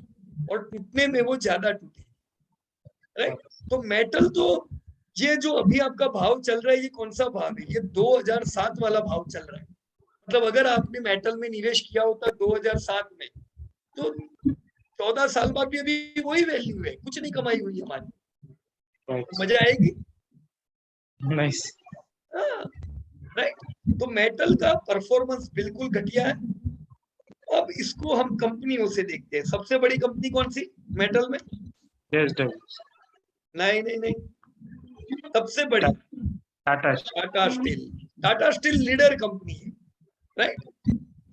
और टूटने में वो ज्यादा टूटेगी, राइट। तो मेटल तो ये जो अभी आपका भाव चल रहा है ये कौन सा भाव है? ये 2007 वाला भाव चल रहा है। मतलब अगर आपने मेटल में निवेश किया होता 2007 में तो 14 साल बाद भी अभी वही वैल्यू है, कुछ नहीं कमाई हुई हमारी। मजा आएगी? नाइस। राइट। तो मेटल का परफॉर्मेंस बिल्कुल घटिया है। अब इसको हम कंपनियों से देखते हैं। सबसे बड़ी कंपनी कौन सी मेटल में? नहीं, सबसे बड़ी Tata steel. Tata steel leader company है, राइट।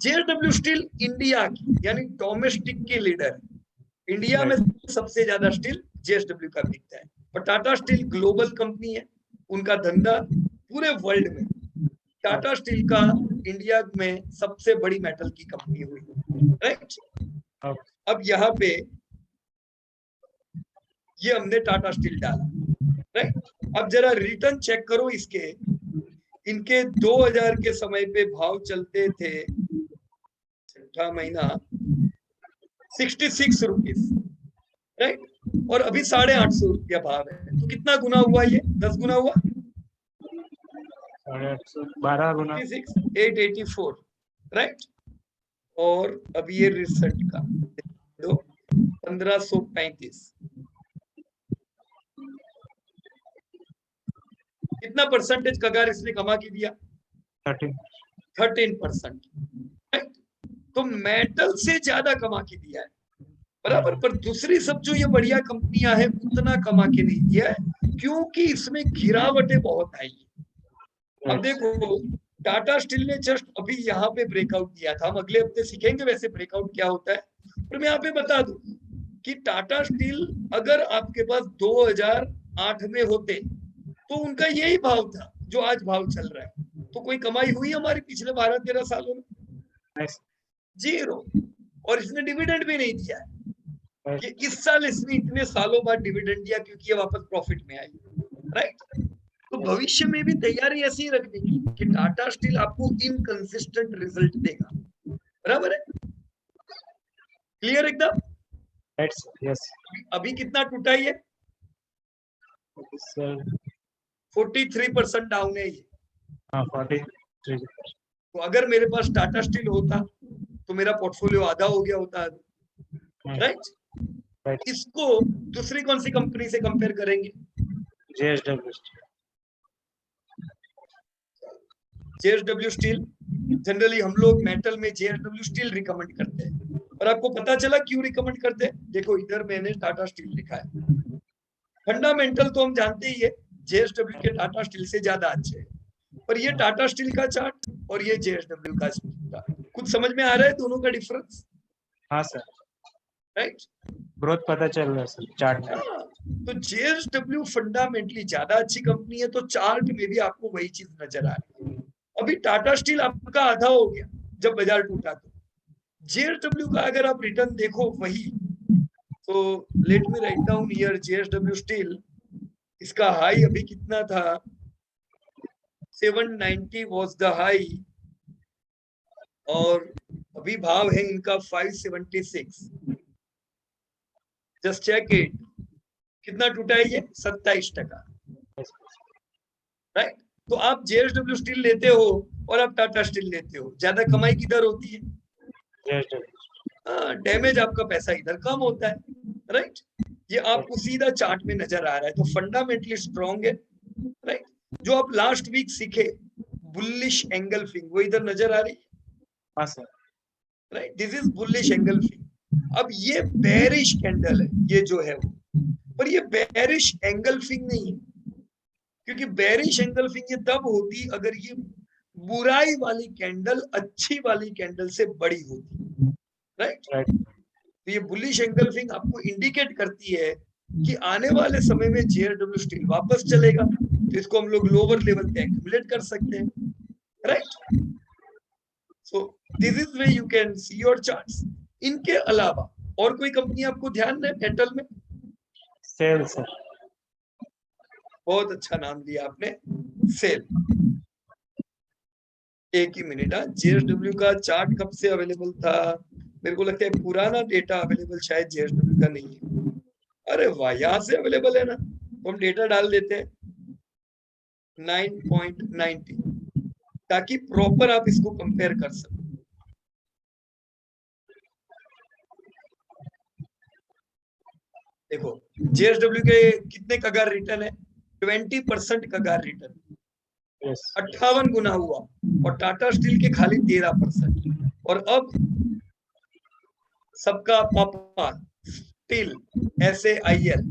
जेएसडब्ल्यू स्टील इंडिया की यानी डोमेस्टिक की लीडर है। इंडिया में सबसे ज्यादा स्टील जेएसडब्ल्यू का बिकता है, और टाटा स्टील ग्लोबल कंपनी है, उनका धंधा पूरे वर्ल्ड में। टाटा स्टील का इंडिया में सबसे बड़ी मेटल की कंपनी हुई, राइट। अब यहाँ पे ये हमने टाटा स्टील डाला, राइट। अब जरा रिटर्न चेक करो इसके, इनके 2000 के समय पे भाव चलते थे, छठा महीना 66 रुपीज, राइट, और अभी 850 रुपया भाव है, तो कितना गुना हुआ ये? 10 गुना हुआ, 12 गुना, 884, राइट। और अब ये रिजल्ट का दो 1535, कितना परसेंटेज कगार इसने कमा के दिया? 13%, राइट। तो मेटल से ज्यादा कमा के दिया है, बराबर। पर दूसरी सब जो ये बढ़िया कंपनियां हैं उतना कमा के नहीं दिया है, क्योंकि इसमें गिरावटें बहुत आई है। अब देखो, टाटा स्टील ने जस्ट अभी यहाँ पे ब्रेकआउट दिया था, हम अगले हफ्ते सीखेंगे वैसे ब्रेकआउट क्या होता है, पर मैं यहाँ पे बता दूं कि टाटा स्टील अगर आपके पास 2008 में होते तो उनका यही भाव था जो आज भाव चल रहा है, तो कोई कमाई हुई हमारी पिछले 12-13 सालों में? जीरो। और इसने डिविडेंड भी नहीं दिया है, कि इस साल इसने इतने सालों बाद डिविडेंड दिया क्योंकि ये वापस प्रॉफिट में आई, राइट। तो भविष्य में भी तैयारी ऐसी ही रखने की कि टाटा स्टील आपको इनकंसिस्टेंट रिजल्ट देगा, बराबर है? क्लियर एकदम? यस। अभी कितना टूटा ये? 43% डाउन है ये। 43। तो अगर मेरे पास टाटा स्टील होता तो मेरा पोर्टफोलियो आधा हो गया होता, राइट। इसको दूसरी कौन सी कंपनी से कंपेयर करेंगे? JSW steel. जनरली हम लोग मेटल में जेएसडब्ल्यू स्टील रिकमेंड करते हैं, और आपको पता चला क्यों रिकमेंड करते हैं? देखो इधर मैंने टाटा स्टील लिखा है। फंडामेंटल तो हम जानते ही है, जेएसडब्ल्यू के टाटा स्टील से ज्यादा अच्छे है, पर ये टाटा स्टील का चार्ट और ये जेएसडब्ल्यू का चार्ट, कुछ समझ में आ रहा है दोनों का डिफरेंस? हाँ सर, राइट। ग्रोथ पता चल रहा है सर चार्ट में। तो जेएसडब्ल्यू फंडामेंटली ज्यादा अच्छी कंपनी है, तो चार्ट में भी आपको वही चीज नजर आ रही है। अभी टाटा स्टील आपका आधा हो गया जब बाजार टूटा, तो जेएसडब्ल्यू का अगर आप रिटर्न देखो वही, तो late me write down here JSW steel, इसका हाई अभी कितना था? 790 was the high, और अभी भाव है इनका 576। जस्ट चेक इट, कितना टूटा है ये? 27%, राइट। तो आप जेएसडब्ल्यू स्टील लेते हो और आप टाटा स्टील लेते हो, ज्यादा कमाई किधर होती है? डैमेज आपका पैसा इधर कम होता है, राइट। ये आपको सीधा चार्ट में नजर आ रहा है, तो फंडामेंटली स्ट्रॉन्ग है, राइट। जो आप लास्ट वीक सीखे बुलिश एंगल्फिंग, वो इधर नजर आ रही है, हाँ sir, right. This is bullish engulfing. अब ये बेरिश कैंडल है ये जो है वो, पर ये बेरिश एंगल्फिंग नहीं है, क्योंकि बेरिश एंगल्फिंग ये तब होती अगर ये बुराई वाली कैंडल अच्छी वाली कैंडल से बड़ी होती, राइट। तो ये बुलिश एंगल्फिंग आपको इंडिकेट करती है कि आने वाले समय में जेएसडब्ल्यू स्टील वापस चलेगा, तो इसको हम लोग लोअर लेवल पे एक्यूमुलेट कर सकते हैं, right. So this is way you can see your charts. इनके अलावा और कोई कंपनी आपको ध्यान है मेटल में? सेल सर। बहुत अच्छा नाम लिया आपने, सेल। एक ही मिनट, जेएसडब्ल्यू का चार्ट कब से अवेलेबल था? मेरे को लगता है पुराना डेटा अवेलेबल शायद जेएसडब्ल्यू का नहीं है। अरे वाह, यहां से अवेलेबल है ना, तो हम डेटा डाल देते हैं 9.90, ताकि प्रॉपर आप इसको कंपेयर कर सको। देखो जेएसडब्ल्यू के कितने कगार रिटर्न है? 20% कगार रिटर्न, 58 गुना हुआ, और टाटा स्टील के खाली 13%। और अब सबका पापा स्टील SAIL,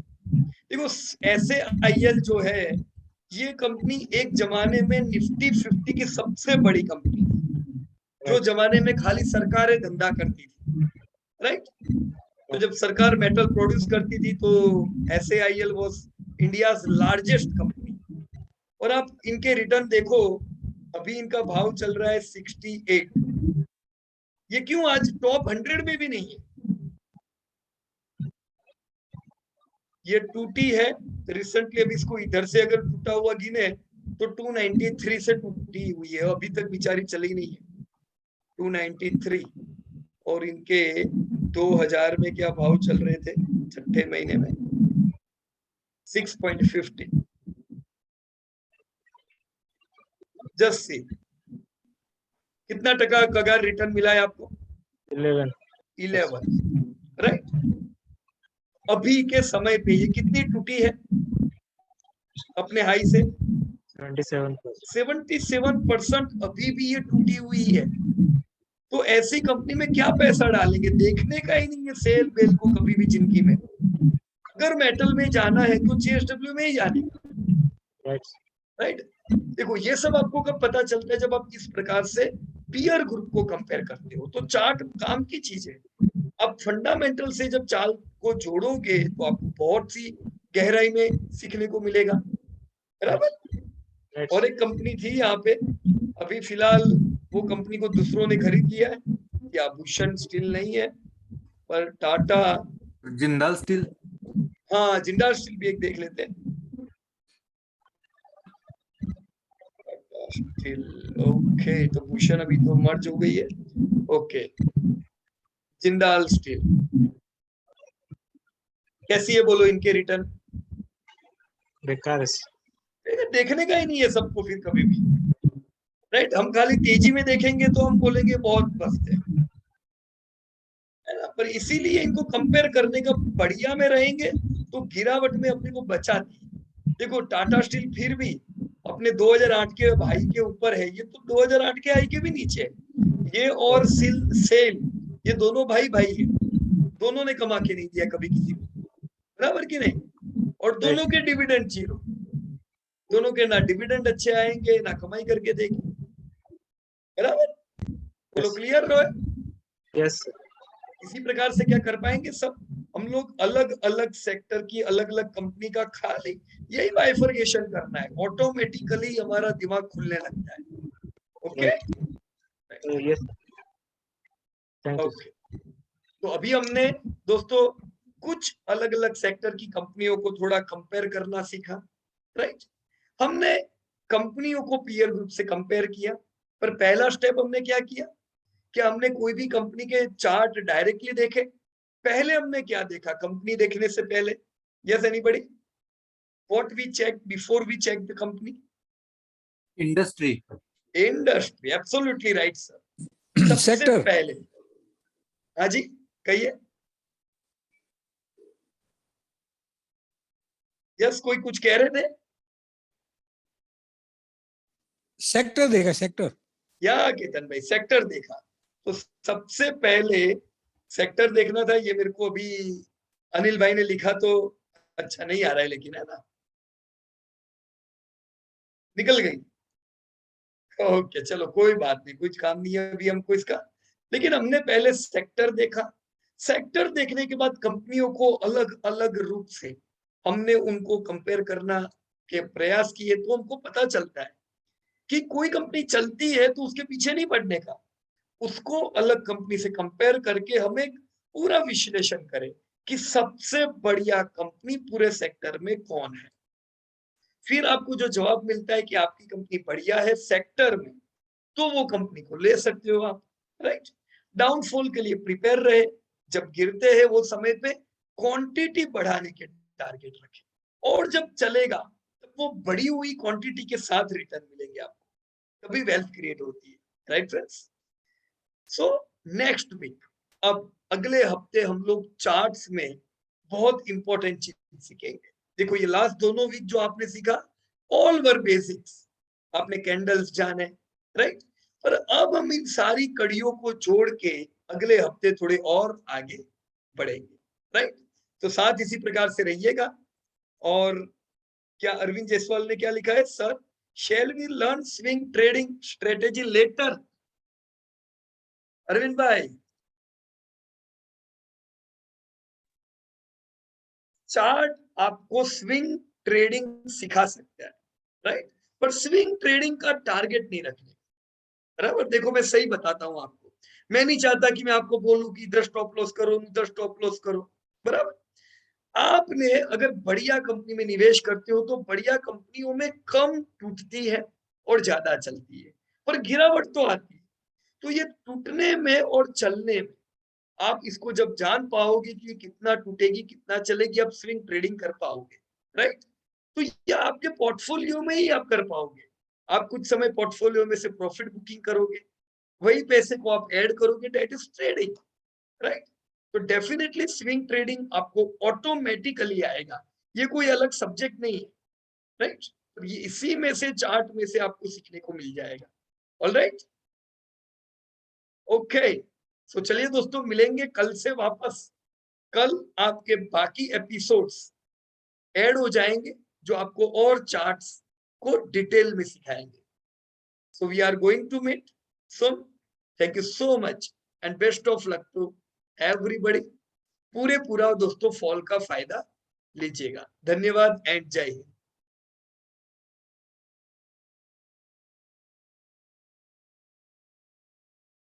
देखो SAIL जो है ये कंपनी एक जमाने में निफ्टी 50 की सबसे बड़ी कंपनी थी, जो जमाने में खाली सरकारें धंधा करती थी, राइट। तो जब सरकार मेटल प्रोड्यूस करती थी तो SAIL was India's largest company. और आप इनके रिटर्न देखो, अभी इनका भाव चल रहा है 68, ये क्यों आज टॉप 100 में भी नहीं है? ये टूटी है रिसेंटली, अभी इसको इधर से अगर टूटा हुआ गिने तो 293 से टूटी हुई है, अभी तक बेचारी चली नहीं है 293। और इनके 2000 में क्या भाव चल रहे थे छठे महीने में 6.50। जस्ट सी कितना टका कगार रिटर्न मिला है आपको? 11, राइट। अभी के समय पे ये कितनी टूटी है अपने हाई से? 77% अभी भी ये टूटी हुई है। तो ऐसी कंपनी में क्या पैसा डालेंगे? देखने का ही नहीं है सेल बेल को कभी भी जिंदगी में। अगर मेटल में जाना है तो जेएसडब्ल्यू में ही जाने, राइट। देखो ये सब आपको कब पता चलता है? जब आप इस प्रकार से पीयर ग्रुप को कंपेयर करते हो। तो चार्ट काम की चीज है। अब फंडामेंटल से जब चार्ट को जोड़ोगे तो आपको बहुत सी गहराई में सीखने को मिलेगा, बराबर। और एक कंपनी थी यहाँ पे, अभी फिलहाल वो कंपनी को दूसरों ने खरीद लिया है, या भूषण स्टील नहीं है पर टाटा जिंदाल स्टील, हाँ जिंदाल स्टील भी एक देख लेते हैं। स्टील, ओके, तो भूषण अभी तो मर्ज हो गई है। ओके, जिंदाल स्टील कैसी है बोलो? इनके रिटर्न बेकार है। देखने का ही नहीं है सबको फिर कभी भी, राइट। हम खाली तेजी में देखेंगे तो हम बोलेंगे बहुत मस्त है ना, पर इसीलिए इनको कंपेयर करने का बढ़िया में रहेंगे तो गिरावट में अपने को बचाती है। देखो टाटा स्टील फिर भी अपने 2008 के हाई के ऊपर है, ये तो 2008 के हाई के भी नीचे है। ये और सेल ये दोनों भाई भाई है, दोनों ने कमा के नहीं दिया कभी किसी को, बराबर कि नहीं? और दोनों के डिविडेंड जीरो, दोनों के ना डिविडेंड अच्छे आएंगे ना कमाई करके देंगे, बराबर। बोलो क्लियर रहो? यस। इसी प्रकार से क्या कर पाएंगे सब हम लोग? अलग अलग सेक्टर की अलग अलग कंपनी का खाली यही बाइफर्केशन करना है, ऑटोमेटिकली हमारा दिमाग खुलने लगता है। Okay yes, thank you. Okay, तो अभी हमने दोस्तों कुछ अलग अलग सेक्टर की कंपनियों को थोड़ा कंपेयर करना सीखा, राइट। हमने कंपनियों को पीयर ग्रुप से कंपेयर किया, पर पहला स्टेप हमने क्या किया? क्या हमने कोई भी कंपनी के चार्ट डायरेक्टली देखे? पहले हमने क्या देखा कंपनी देखने से पहले? Yes anybody? What we check before we check the company? Industry. Industry, absolutely right sir. सबसे पहले, हाँ जी कहिए। यस, कोई कुछ कह रहे थे? सेक्टर देखा, सेक्टर। या केतन भाई सेक्टर देखा, तो सबसे पहले सेक्टर देखना था। ये मेरे को अभी अनिल भाई ने लिखा तो अच्छा नहीं आ रहा है, लेकिन है ना, निकल गई। ओके चलो कोई बात नहीं, कुछ काम नहीं है अभी हमको इसका। लेकिन हमने पहले सेक्टर देखा। सेक्टर देखने के बाद कंपनियों को अलग अलग रूप से हमने उनको कंपेयर करना के प्रयास किए, तो हमको पता चलता है कि कोई कंपनी चलती है तो उसके पीछे नहीं पड़ने का, उसको अलग कंपनी से कंपेयर करके हमें पूरा विश्लेषण करें कि सबसे बढ़िया कंपनी पूरे सेक्टर में कौन है। फिर आपको जो जवाब मिलता है कि आपकी कंपनी बढ़िया है सेक्टर में, तो वो कंपनी को ले सकते हो आप, राइट। डाउनफॉल के लिए प्रिपेयर रहे, जब गिरते हैं वो समय पे क्वांटिटी बढ़ाने के टारगेट रखें, और जब चलेगा तब वो बढ़ी हुई क्वांटिटी के साथ रिटर्न मिलेंगे आपको, तभी वेल्थ क्रिएट होती है, right friends. So next week, अब अगले हफ्ते हम लोग चार्ट्स में बहुत इंपॉर्टेंट चीज सीखेंगे। देखो ये लास्ट दोनों वीक जो आपने सीखा ऑल वर बेसिक्स, आपने कैंडल्स जाने, राइट। पर अब हम इन सारी कड़ियों को जोड़ के अगले हफ्ते थोड़े और आगे बढ़ेंगे, राइट। तो साथ इसी प्रकार से रहिएगा। और क्या अरविंद जायसवाल ने क्या लिखा है? Sir shall we learn swing trading strategy later? Arvind भाई, चार्ट आपको स्विंग ट्रेडिंग सिखा सकता है, राइट, पर स्विंग ट्रेडिंग का टारगेट नहीं रखने, बराबर। देखो मैं सही बताता हूं आपको, मैं नहीं चाहता कि मैं आपको बोलूं कि इधर स्टॉप लॉस करो, उधर स्टॉप लॉस करो, बराबर। आपने अगर बढ़िया कंपनी में निवेश करते हो तो बढ़िया कंपनियों में कम टूटती है और ज्यादा चलती है, पर गिरावट तो आती है। तो ये टूटने में और चलने में आप इसको जब जान पाओगे कि कितना टूटेगी कितना चलेगी, आप स्विंग ट्रेडिंग कर पाओगे, राइट। तो ये आपके पोर्टफोलियो में ही आप कर पाओगे। आप कुछ समय पोर्टफोलियो में से प्रॉफिट बुकिंग करोगे, वही पैसे को आप ऐड करोगे, दैट इज ट्रेडिंग, राइट। तो डेफिनेटली स्विंग ट्रेडिंग आपको ऑटोमेटिकली आएगा, ये कोई अलग सब्जेक्ट नहीं है, राइट। तो ये इसी में से चार्ट में से आपको सीखने को मिल जाएगा। Alright, okay. सो चलिए दोस्तों, मिलेंगे कल से वापस। कल आपके बाकी एपिसोड्स ऐड हो जाएंगे जो आपको और चार्ट्स को डिटेल में सिखाएंगे। So we are going to meet soon. Thank you so much and best of luck to everybody. पूरा दोस्तों फॉल का फायदा लीजिएगा। धन्यवाद एंड जय हिंद।